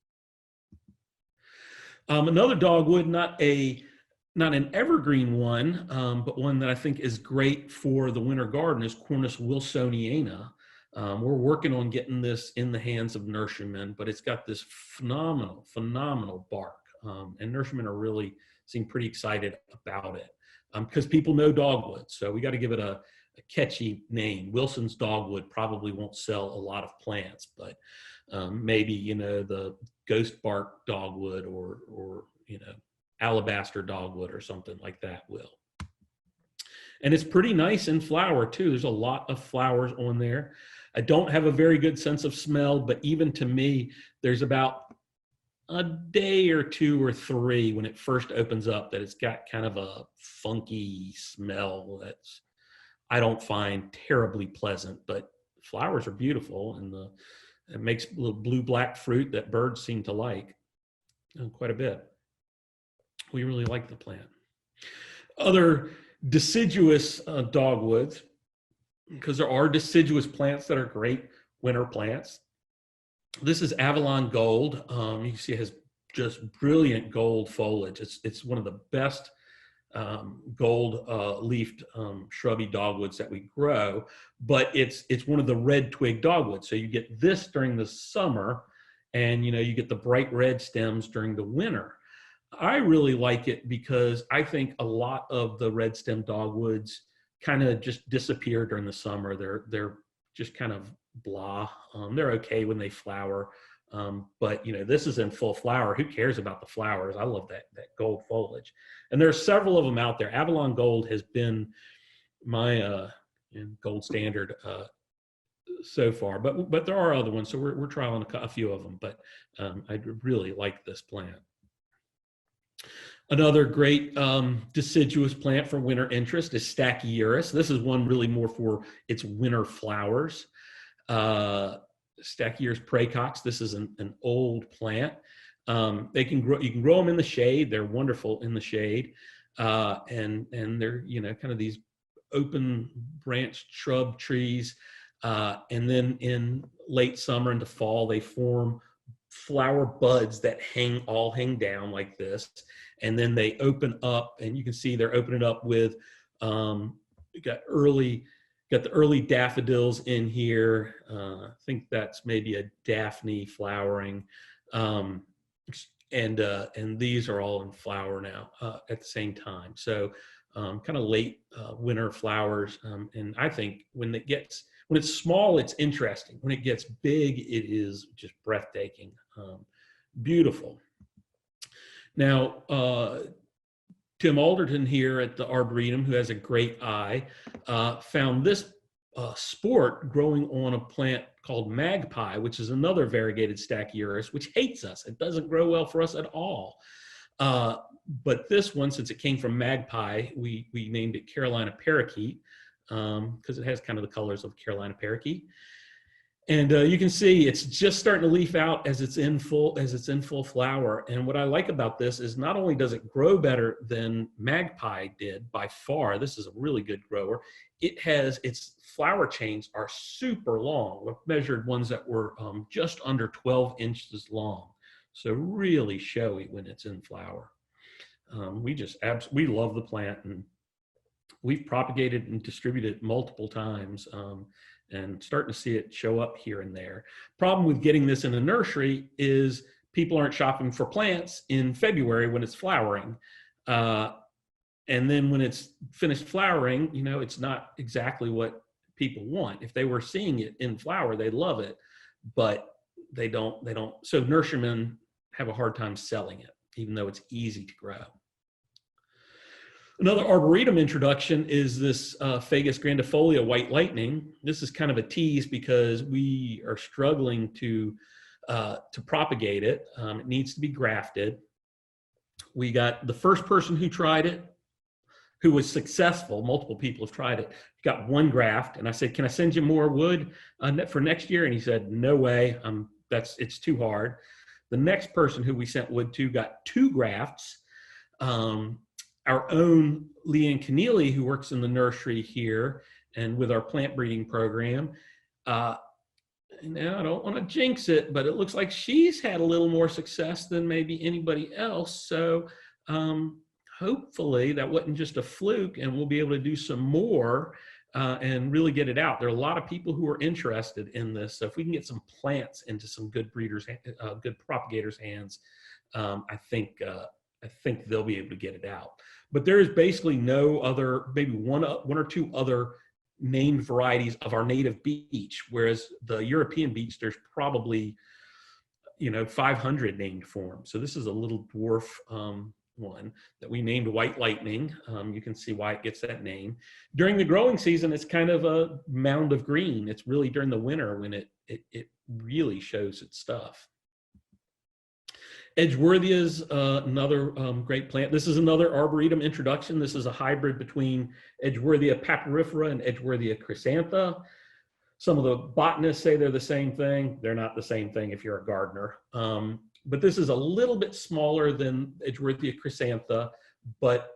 Another dogwood, not an evergreen one, but one that I think is great for the winter garden, is Cornus wilsoniana. We're working on getting this in the hands of nurserymen, but it's got this phenomenal bark. And nurserymen really seem pretty excited about it because people know dogwood. So we got to give it a catchy name. Wilson's dogwood probably won't sell a lot of plants, but maybe, the ghost bark dogwood or alabaster dogwood or something like that will. And it's pretty nice in flower too. There's a lot of flowers on there. I don't have a very good sense of smell, but even to me, there's about a day or 2 or 3 when it first opens up that it's got kind of a funky smell that's, I don't find terribly pleasant, but flowers are beautiful, and it makes a little blue-black fruit that birds seem to like quite a bit. We really like the plant. Other deciduous dogwoods, because there are deciduous plants that are great winter plants. This is Avalon Gold. You can see it has just brilliant gold foliage. It's one of the best gold leafed shrubby dogwoods that we grow, but it's one of the red twig dogwoods. So you get this during the summer, and you get the bright red stems during the winter. I really like it because I think a lot of the red stem dogwoods kind of just disappear during the summer. They're just kind of blah. They're okay when they flower, but this is in full flower. Who cares about the flowers? I love that gold foliage, and there are several of them out there. Avalon Gold has been my gold standard so far, but there are other ones, so we're trialing a few of them. But I really like this plant. Another great deciduous plant for winter interest is Stachyurus. This is one really more for its winter flowers. Stachyurus praecox. This is an old plant. You can grow them in the shade. They're wonderful in the shade, and they're kind of these open branched shrub trees. And then in late summer into fall, they form flower buds that all hang down like this, and then they open up, and you can see they're opening up with got the early daffodils in here. I think that's maybe a Daphne flowering, and these are all in flower now at the same time. So kind of late winter flowers, and I think when it's small, it's interesting. When it gets big, it is just breathtaking, beautiful. Now, Tim Alderton here at the Arboretum, who has a great eye, found this sport growing on a plant called magpie, which is another variegated Stachyurus, which hates us. It doesn't grow well for us at all. But this one, since it came from magpie, we named it Carolina parakeet, because it has kind of the colors of Carolina parakeet. And you can see it's just starting to leaf out as it's in full flower. And what I like about this is not only does it grow better than magpie did by far, this is a really good grower. Its flower chains are super long. We've measured ones that were just under 12 inches long. So really showy when it's in flower. We love the plant, and we've propagated and distributed it multiple times. And starting to see it show up here and there. Problem with getting this in a nursery is people aren't shopping for plants in February when it's flowering. And then when it's finished flowering, it's not exactly what people want. If they were seeing it in flower, they love it, but they don't. So nurserymen have a hard time selling it, even though it's easy to grow. Another Arboretum introduction is this Fagus grandifolia white lightning. This is kind of a tease because we are struggling to propagate it. It needs to be grafted. We got the first person who tried it, who was successful. Multiple people have tried it. Got one graft, and I said, "Can I send you more wood for next year?" And he said, "No way. It's too hard." The next person who we sent wood to got 2 grafts. Our own Leanne Keneally, who works in the nursery here and with our plant breeding program. Now, I don't want to jinx it, but it looks like she's had a little more success than maybe anybody else. So hopefully that wasn't just a fluke, and we'll be able to do some more and really get it out. There are a lot of people who are interested in this. So if we can get some plants into some good breeders, good propagators' hands, I think they'll be able to get it out. But there is basically no other, maybe one or two other named varieties of our native beech, whereas the European beech, there's probably 500 named forms. So this is a little dwarf one that we named White Lightning. You can see why it gets that name. During the growing season, it's kind of a mound of green. It's really during the winter when it really shows its stuff. Edgeworthia is another great plant. This is another Arboretum introduction. This is a hybrid between Edgeworthia papyrifera and Edgeworthia chrysantha. Some of the botanists say they're the same thing. They're not the same thing if you're a gardener. But this is a little bit smaller than Edgeworthia chrysantha, but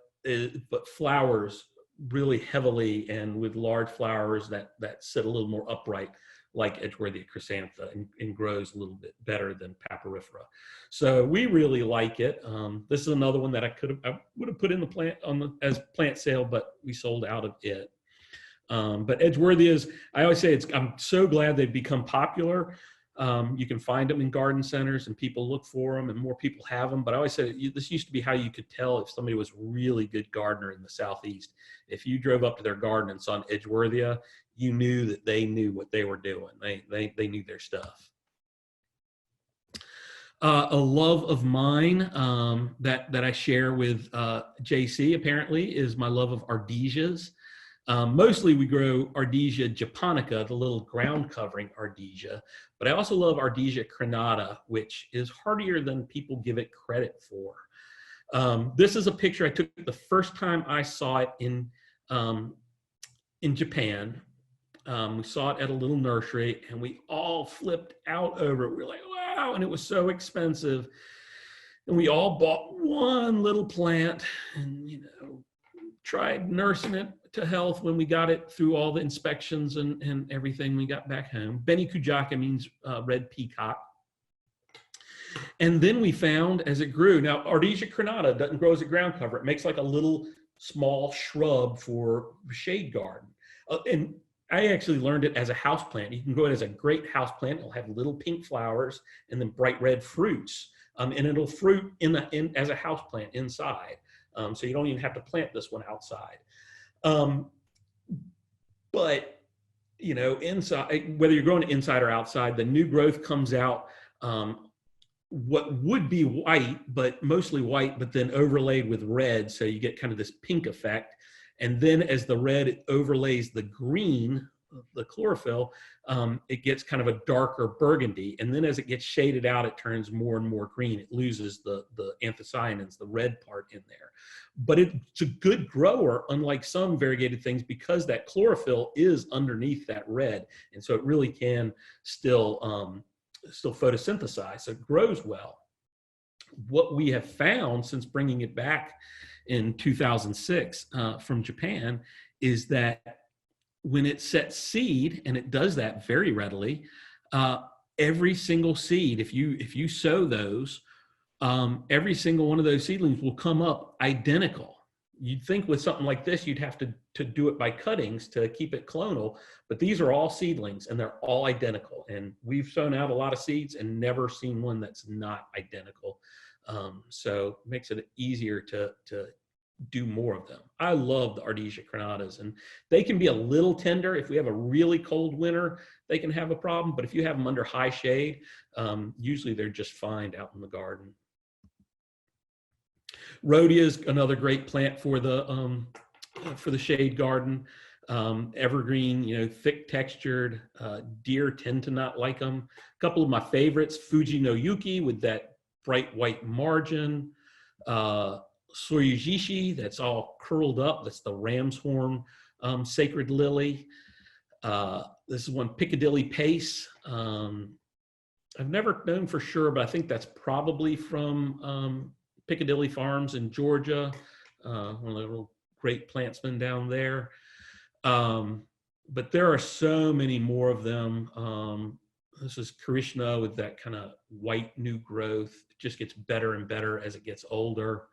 flowers really heavily and with large flowers that sit a little more upright, like Edgeworthia chrysantha, and grows a little bit better than papyrifera. So we really like it. This is another one that I would have put in the plant as plant sale, but we sold out of it. But Edgeworthias, I always say I'm so glad they've become popular. You can find them in garden centers and people look for them and more people have them. But I always say this used to be how you could tell if somebody was a really good gardener in the Southeast. If you drove up to their garden and saw an Edgeworthia, you knew that they knew what they were doing. They knew their stuff. A love of mine that I share with JC apparently is my love of ardesias. Mostly we grow Ardesia japonica, the little ground covering Ardesia, but I also love Ardesia crenata, which is hardier than people give it credit for. This is a picture I took the first time I saw it in Japan. We saw it at a little nursery and we all flipped out over it. We were like, wow, and it was so expensive. And we all bought one little plant and, tried nursing it to health when we got it through all the inspections and everything we got back home. Beni Kujaka means red peacock. And then we found as it grew, now Ardesia crenata doesn't grow as a ground cover. It makes like a little small shrub for shade garden. And I actually learned it as a house plant. You can grow it as a great house plant. It'll have little pink flowers and then bright red fruits. And it'll fruit as a house plant inside. So you don't even have to plant this one outside. But, you know, inside, whether you're growing it inside or outside, the new growth comes out what would be white, but mostly white, but then overlaid with red. So you get kind of this pink effect. And then as the red overlays the green, the chlorophyll, it gets kind of a darker burgundy. And then as it gets shaded out, it turns more and more green. It loses the anthocyanins, the red part in there. But it's a good grower, unlike some variegated things, because that chlorophyll is underneath that red. And so it really can still photosynthesize, so it grows well. What we have found since bringing it back in 2006 from Japan is that when it sets seed, and it does that very readily, every single seed, if you sow those, every single one of those seedlings will come up identical. You'd think with something like this, you'd have to do it by cuttings to keep it clonal, but these are all seedlings and they're all identical. And we've sown out a lot of seeds and never seen one that's not identical. So it makes it easier to do more of them. I love the Ardesia crenatas, and they can be a little tender. If we have a really cold winter, they can have a problem, but if you have them under high shade, usually they're just fine out in the garden. Rhodia is another great plant for the shade garden. Evergreen, you know, thick textured. Deer tend to not like them. A couple of my favorites: Fuji no Yuki with that bright white margin. Soyujishi, that's all curled up. That's the ram's horn sacred lily. This is one, Piccadilly Pace. I've never known for sure, but I think that's probably from Piccadilly Farms in Georgia. One of the little great plantsmen down there. But there are so many more of them. This is Krishna with that kind of white new growth. It just gets better and better as it gets older.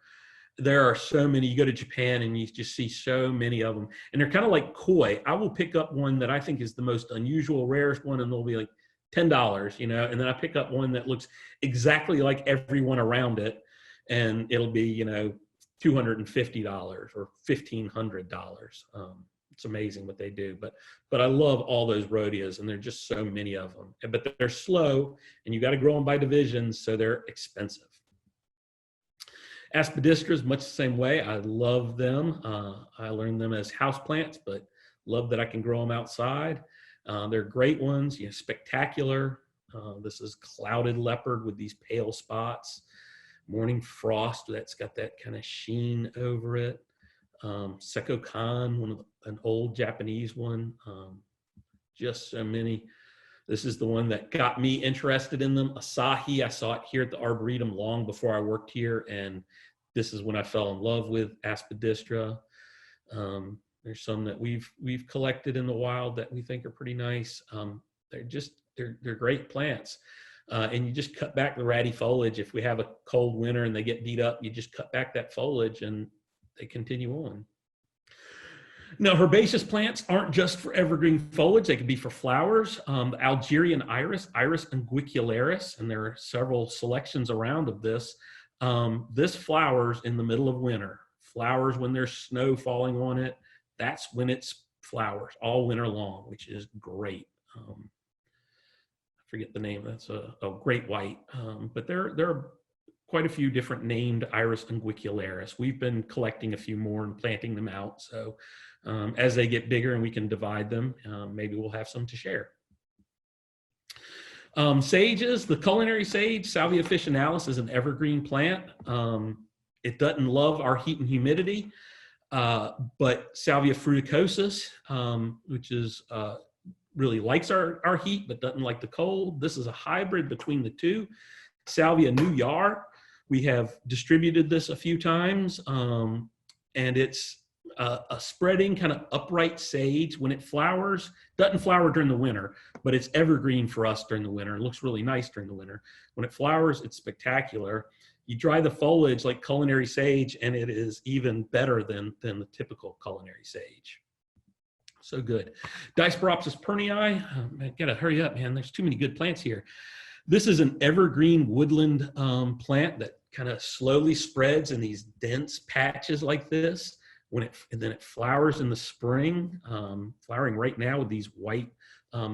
There are so many. You go to Japan and you just see so many of them, and they're kind of like koi. I will pick up one that I think is the most unusual, rarest one, and they'll be like $10, you know, and then I pick up one that looks exactly like everyone around it, and it'll be, you know, $250 or $1,500. It's amazing what they do, but I love all those rhodias, and there are just so many of them. But they're slow, and you got to grow them by divisions, so they're expensive. Aspidistras, much the same way. I love them. I learned them as houseplants, but love that I can grow them outside. They're great ones, you know, spectacular. This is clouded leopard with these pale spots. Morning frost, that's got that kind of sheen over it. Sekokan, an old Japanese one. Just so many. This is the one that got me interested in them. Asahi, I saw it here at the Arboretum long before I worked here, and this is when I fell in love with Aspidistra. There's some that we've collected in the wild that we think are pretty nice. They're great plants. And you just cut back the ratty foliage. If we have a cold winter and they get beat up, you just cut back that foliage and they continue on. Now, herbaceous plants aren't just for evergreen foliage. They can be for flowers. The Algerian iris, Iris unguicularis, and there are several selections around of this. This flowers in the middle of winter. Flowers when there's snow falling on it. That's when it's flowers all winter long, which is great. I forget the name. That's a great white. But there are quite a few different named Iris unguicularis. We've been collecting a few more and planting them out. So as they get bigger and we can divide them, maybe we'll have some to share. Sages, the culinary sage, Salvia officinalis, is an evergreen plant. It doesn't love our heat and humidity, but Salvia fruticosus, which is really likes our heat but doesn't like the cold. This is a hybrid between the two. Salvia New Yar, we have distributed this a few times, and it's a spreading kind of upright sage. When it flowers, doesn't flower during the winter, but it's evergreen for us during the winter. It looks really nice during the winter. When it flowers, it's spectacular. You dry the foliage like culinary sage, and it is even better than the typical culinary sage. So good. Disporopsis pernii. I gotta hurry up, man. There's too many good plants here. This is an evergreen woodland plant that kind of slowly spreads in these dense patches like this. And then it flowers in the spring, flowering right now with these white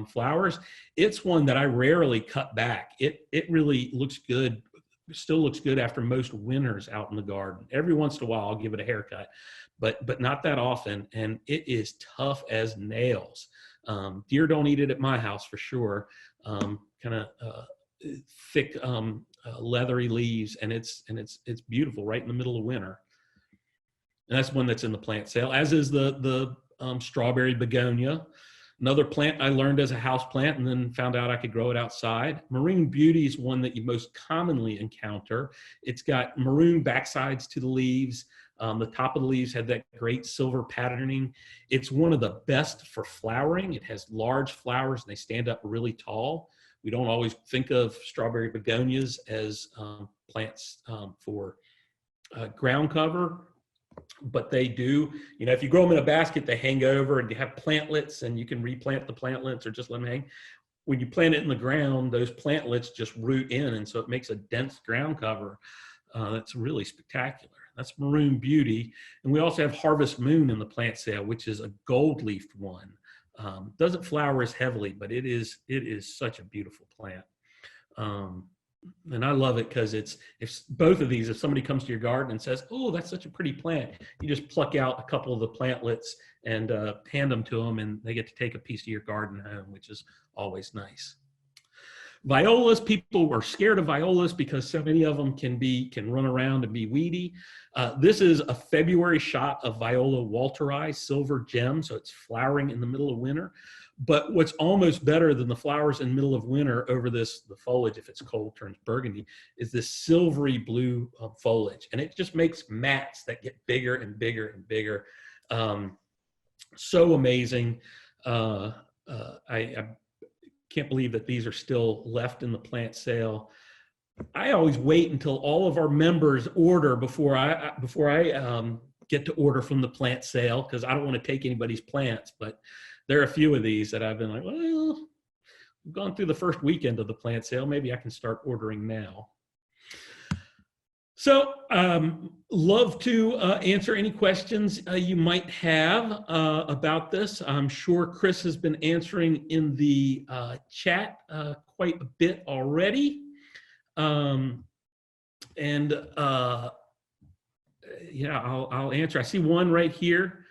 flowers. It's one that I rarely cut back. It really looks good, still looks good after most winters out in the garden. Every once in a while, I'll give it a haircut, but not that often. And it is tough as nails. Deer don't eat it at my house for sure. Kind of thick, leathery leaves, and it's beautiful right in the middle of winter. And that's one that's in the plant sale, as is the strawberry begonia. Another plant I learned as a house plant and then found out I could grow it outside. Maroon beauty is one that you most commonly encounter. It's got maroon backsides to the leaves. The top of the leaves had that great silver patterning. It's one of the best for flowering. It has large flowers and they stand up really tall. We don't always think of strawberry begonias as plants for ground cover, but they do. You know, if you grow them in a basket, they hang over, and you have plantlets, and you can replant the plantlets or just let them hang. When you plant it in the ground, those plantlets just root in, and so it makes a dense ground cover. That's really spectacular. That's Maroon Beauty. And we also have Harvest Moon in the plant sale, which is a gold-leafed one. Doesn't flower as heavily, but it is such a beautiful plant. And I love it because if both of these, if somebody comes to your garden and says, oh, that's such a pretty plant, you just pluck out a couple of the plantlets and hand them to them, and they get to take a piece of your garden home, which is always nice. Violas, people were scared of violas because so many of them can run around and be weedy. This is a February shot of Viola walteri, silver gem, so it's flowering in the middle of winter. But what's almost better than the flowers in the middle of winter over the foliage, if it's cold, turns burgundy, is this silvery blue foliage. And it just makes mats that get bigger and bigger and bigger. So amazing. I can't believe that these are still left in the plant sale. I always wait until all of our members order before I get to order from the plant sale, because I don't want to take anybody's plants. But there are a few of these that I've been like, well, we've gone through the first weekend of the plant sale. Maybe I can start ordering now. So love to answer any questions you might have about this. I'm sure Chris has been answering in the chat quite a bit already. Yeah, I'll answer. I see one right here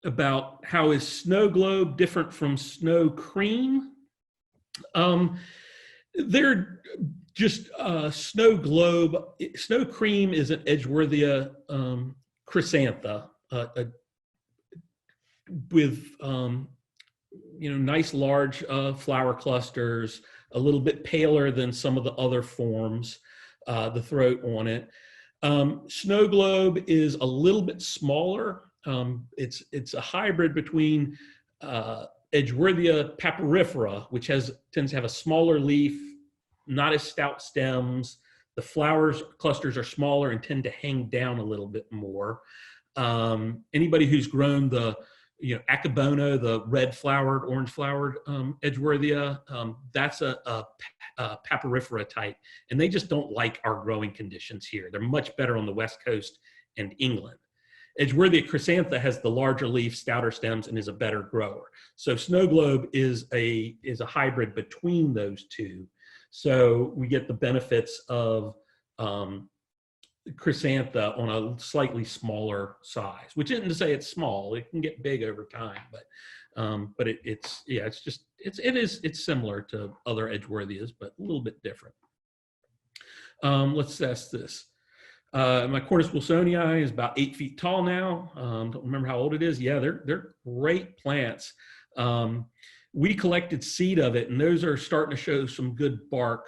about how is snow globe different from snow cream. They're just snow globe. Snow cream is an Edgeworthia chrysantha with nice large flower clusters, a little bit paler than some of the other forms, the throat on it. Snow globe is a little bit smaller. It's a hybrid between Edgeworthia papyrifera, which tends to have a smaller leaf, not as stout stems. The flowers clusters are smaller and tend to hang down a little bit more. Anybody who's grown the Acca, the red flowered, orange flowered Edgeworthia, that's a papyrifera type, and they just don't like our growing conditions here. They're much better on the West Coast and England. Edgeworthia chrysantha has the larger leaf, stouter stems, and is a better grower. So snow globe is a hybrid between those two. So we get the benefits of chrysanthemum on a slightly smaller size, which isn't to say it's small. It can get big over time, but it's similar to other Edgeworthias, but a little bit different. Let's test this. My Cornus wilsonii is about 8 feet tall now. Don't remember how old it is. Yeah, they're great plants. We collected seed of it, and those are starting to show some good bark,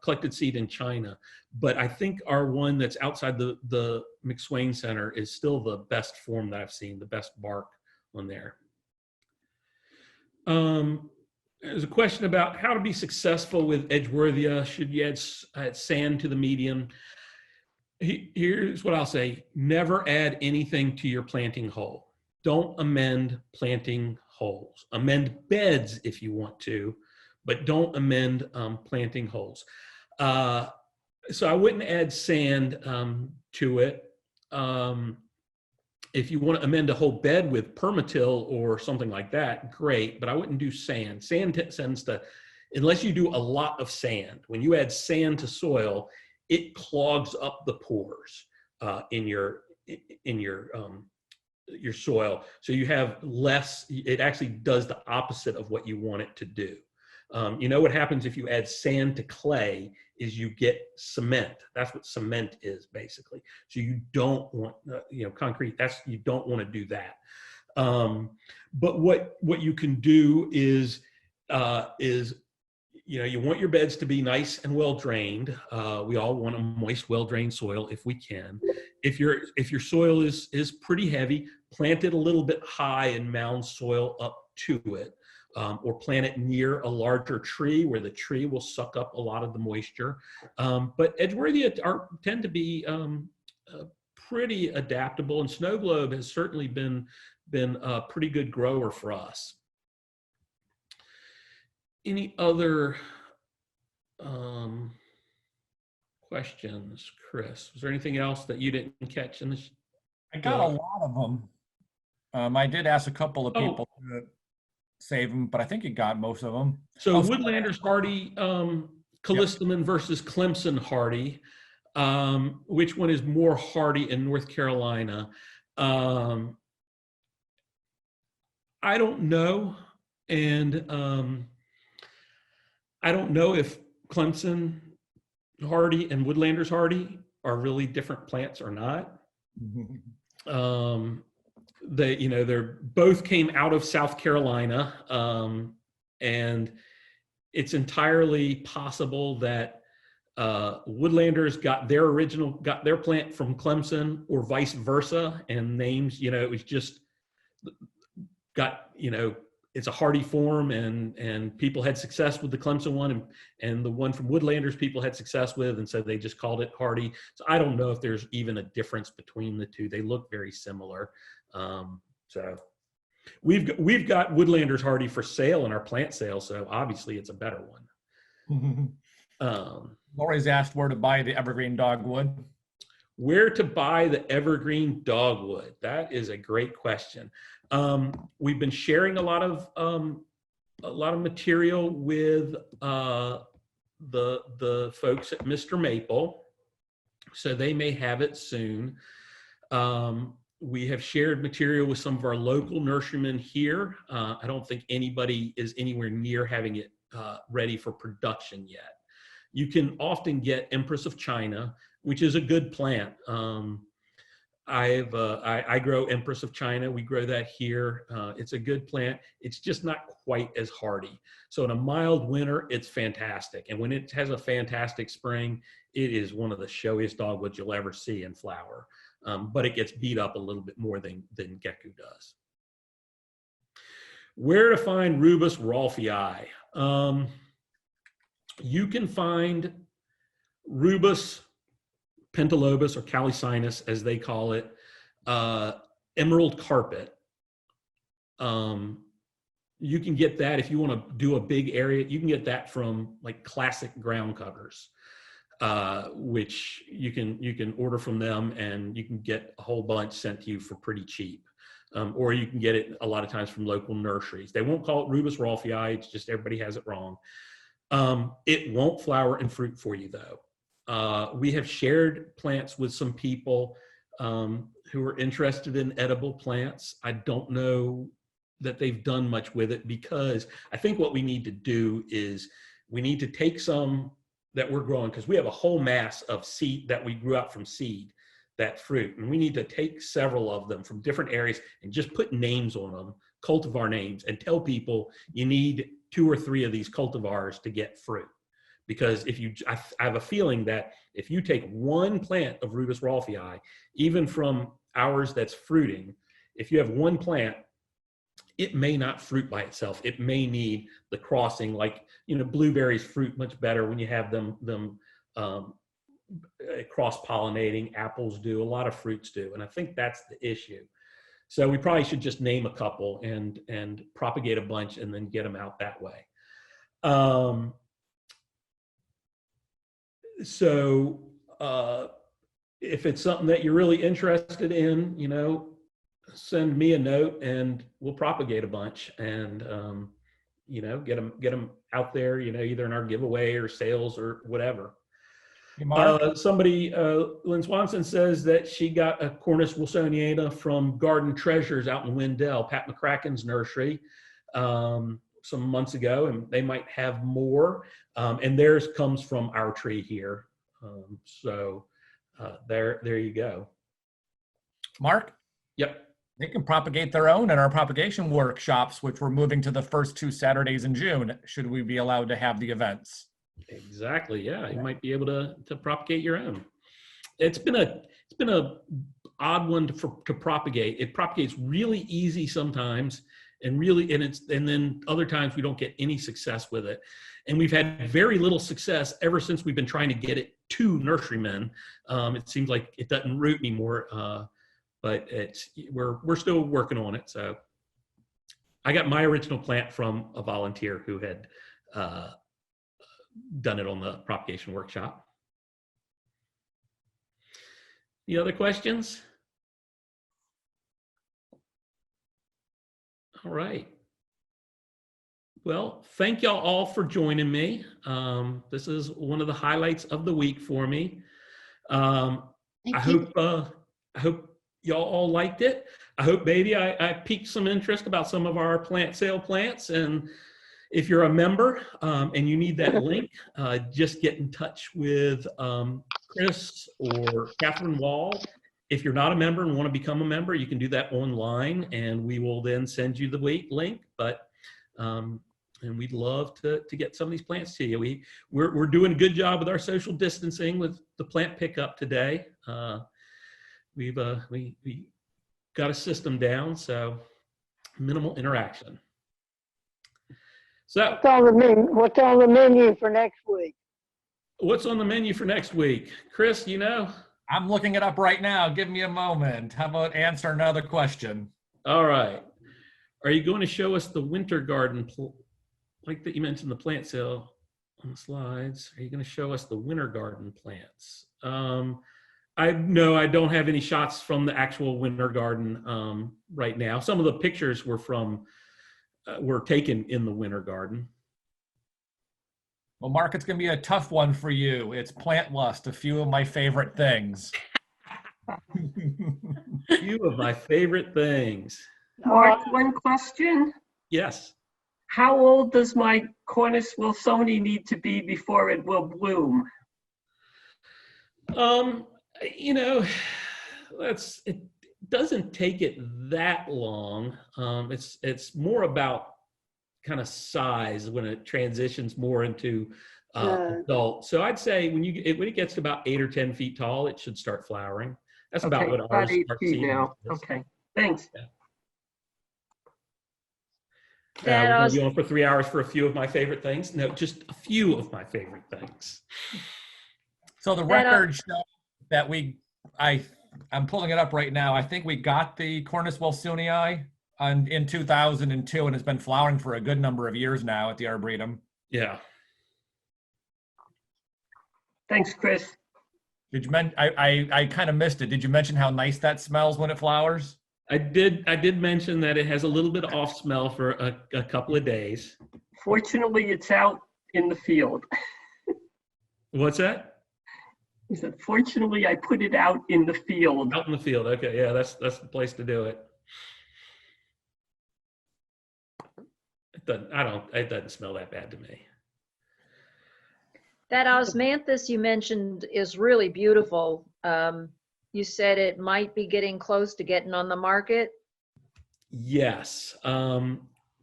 collected seed in China. But I think our one that's outside the McSwain Center is still the best form that I've seen, the best bark on there. There's a question about how to be successful with Edgeworthia. Should you add sand to the medium? Here's what I'll say. Never add anything to your planting hole. Don't amend planting holes. Amend beds if you want to, but don't amend planting holes. So I wouldn't add sand to it. If you want to amend a whole bed with permatil or something like that, great, but I wouldn't do sand. Sand tends to, unless you do a lot of sand, when you add sand to soil, it clogs up the pores in your soil. So you have less, it actually does the opposite of what you want it to do. You know what happens if you add sand to clay is you get cement. That's what cement is basically. So you don't want, concrete, you don't want to do that. But what you can do is you want your beds to be nice and well drained. We all want a moist, well drained soil if we can. If your soil is pretty heavy, plant it a little bit high and mound soil up to it. Or plant it near a larger tree where the tree will suck up a lot of the moisture. But Edgeworthia tend to be pretty adaptable, and Snow Globe has certainly been a pretty good grower for us. Any other questions, Chris? Was there anything else that you didn't catch in this? I got a lot of them. I did ask a couple of people to save them, but I think you got most of them. So Woodlander's hardy, Collstemon versus Clemson hardy. Which one is more hardy in North Carolina? I don't know. And I don't know if Clemson hardy and Woodlander's hardy are really different plants or not. They're both came out of South Carolina, and it's entirely possible that Woodlanders got their plant from Clemson or vice versa, and names, it was just it's a hardy form, and people had success with the Clemson one, and the one from Woodlanders people had success with, and so they just called it hardy. So I don't know if there's even a difference between the two. They look very similar. So we've got Woodlanders hardy for sale in our plant sale, so obviously it's a better one. Lori's asked where to buy the evergreen dogwood. Where to buy the evergreen dogwood? That is a great question. We've been sharing a lot of material with the folks at Mr. Maple, so they may have it soon. We have shared material with some of our local nurserymen here. I don't think anybody is anywhere near having it ready for production yet. You can often get Empress of China, which is a good plant. I grow Empress of China. We grow that here. It's a good plant. It's just not quite as hardy. So in a mild winter, it's fantastic. And when it has a fantastic spring, it is one of the showiest dogwoods you'll ever see in flower. But it gets beat up a little bit more than Gecko does. Where to find Rubus rolfii? You can find Rubus pentalobus, or calicinus as they call it, emerald carpet. You can get that if you want to do a big area. You can get that from like classic ground covers, which you can order from them, and you can get a whole bunch sent to you for pretty cheap. Or you can get it a lot of times from local nurseries. They won't call it Rubus rolfii. It's just everybody has it wrong. It won't flower and fruit for you though. We have shared plants with some people who are interested in edible plants. I don't know that they've done much with it, because I think what we need to do is we need to take some that we're growing, because we have a whole mass of seed that we grew out from seed, that fruit, and we need to take several of them from different areas and just put names on them, cultivar names, and tell people you need 2 or 3 of these cultivars to get fruit. because I have a feeling that if you take one plant of Rubus rolfii, even from ours that's fruiting, if you have one plant, it may not fruit by itself. It may need the crossing, like, blueberries fruit much better when you have them cross-pollinating. Apples do, a lot of fruits do. And I think that's the issue. So we probably should just name a couple and propagate a bunch and then get them out that way. So if it's something that you're really interested in, send me a note and we'll propagate a bunch and, get them out there, either in our giveaway or sales or whatever. Somebody, Lynn Swanson says that she got a Cornus wilsoniana from Garden Treasures out in Wendell, Pat McCracken's nursery, some months ago, and they might have more. And theirs comes from our tree here. So there you go. Mark? Yep. They can propagate their own in our propagation workshops, which we're moving to the first 2 Saturdays in June, should we be allowed to have the events. Exactly. Yeah, you might be able to propagate your own. It's been a odd one to propagate. It propagates really easy sometimes, and then other times we don't get any success with it. And we've had very little success ever since we've been trying to get it to nurserymen. It seems like it doesn't root anymore, but we're still working on it. So I got my original plant from a volunteer who had done it on the propagation workshop. Any other questions? All right. Well, thank y'all all for joining me. This is one of the highlights of the week for me. I hope y'all all liked it. I hope maybe I piqued some interest about some of our plant sale plants. And if you're a member and you need that link, just get in touch with Chris or Catherine Wall. If you're not a member and want to become a member, you can do that online, and we will then send you the link. But and we'd love to get some of these plants to you. We're doing a good job with our social distancing with the plant pickup today. We got a system down, so minimal interaction. So what's on the menu for next week? What's on the menu for next week? Chris, I'm looking it up right now. Give me a moment. How about answer another question? All right. Are you going to show us the winter garden, like that you mentioned the plant sale on the slides? Are you going to show us the winter garden plants? I don't have any shots from the actual winter garden right now. Some of the pictures were taken in the winter garden. Well, Mark, it's going to be a tough one for you. It's plant lust, a few of my favorite things. Few of my favorite things. Mark, one question. Yes. How old does my Cornus wilsoni need to be before it will bloom? It doesn't take it that long. It's more about kind of size when it transitions more into adult. So I'd say when it gets to about 8 or 10 feet tall, it should start flowering. That's about what ours start seeing now. Okay, thanks. Yeah. We're going to be on for 3 hours for a few of my favorite things. No, just a few of my favorite things. So the record shows that I'm pulling it up right now. I think we got the Cornus wilsonii in 2002, and it's been flowering for a good number of years now at the Arboretum. Yeah. Thanks, Chris. Did you I kind of missed it. Did you mention how nice that smells when it flowers? I did mention that it has a little bit of off smell for a couple of days. Fortunately, it's out in the field. What's that? He said, fortunately, I put it out in the field. Out in the field. Okay, yeah, that's the place to do it. It doesn't smell that bad to me. That Osmanthus you mentioned is really beautiful. You said it might be getting close to getting on the market. Yes.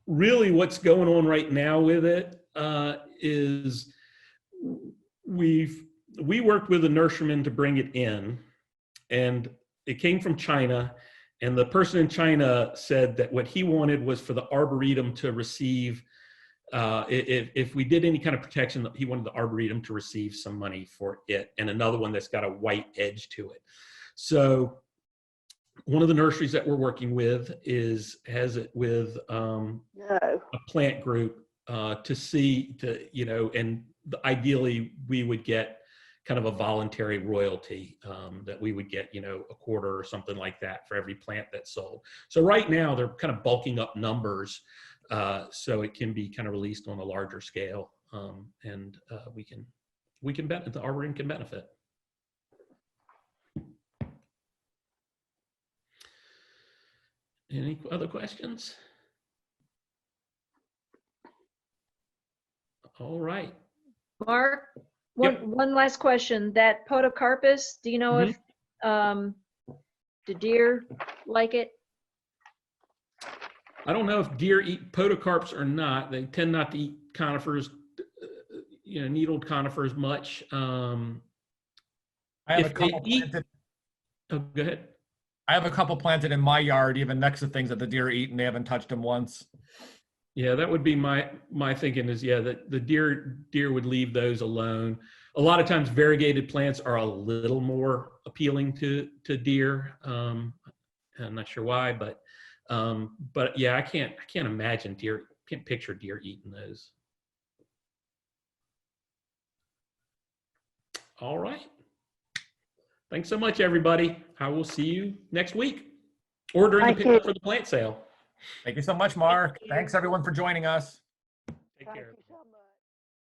Really what's going on right now with it is we worked with a nurseryman to bring it in, and it came from China. And the person in China said that what he wanted was for the arboretum to receive, if we did any kind of protection, he wanted the arboretum to receive some money for it, and another one that's got a white edge to it. So one of the nurseries that we're working with has it with No. a plant group and ideally we would get kind of a voluntary royalty, that we would get, a quarter or something like that for every plant that's sold. So right now they're kind of bulking up numbers, so it can be kind of released on a larger scale, and the arboretum can benefit. Any other questions? All right. Mark, Yep. one last question. That Podocarpus, do you know if the deer like it? I don't know if deer eat podocarps or not. They tend not to eat conifers, needled conifers much. I have a couple planted. Oh, go ahead. I have a couple planted in my yard, even next to things that the deer eat, and they haven't touched them once. Yeah, that would be my thinking is, that the deer would leave those alone. A lot of times variegated plants are a little more appealing to deer. I'm not sure why, but yeah, I can't imagine can't picture deer eating those. All right. Thanks so much, everybody. I will see you next week or during the pickup for the plant sale. Thank you so much, Mark. Thanks everyone for joining us. Take care. Thank you so much.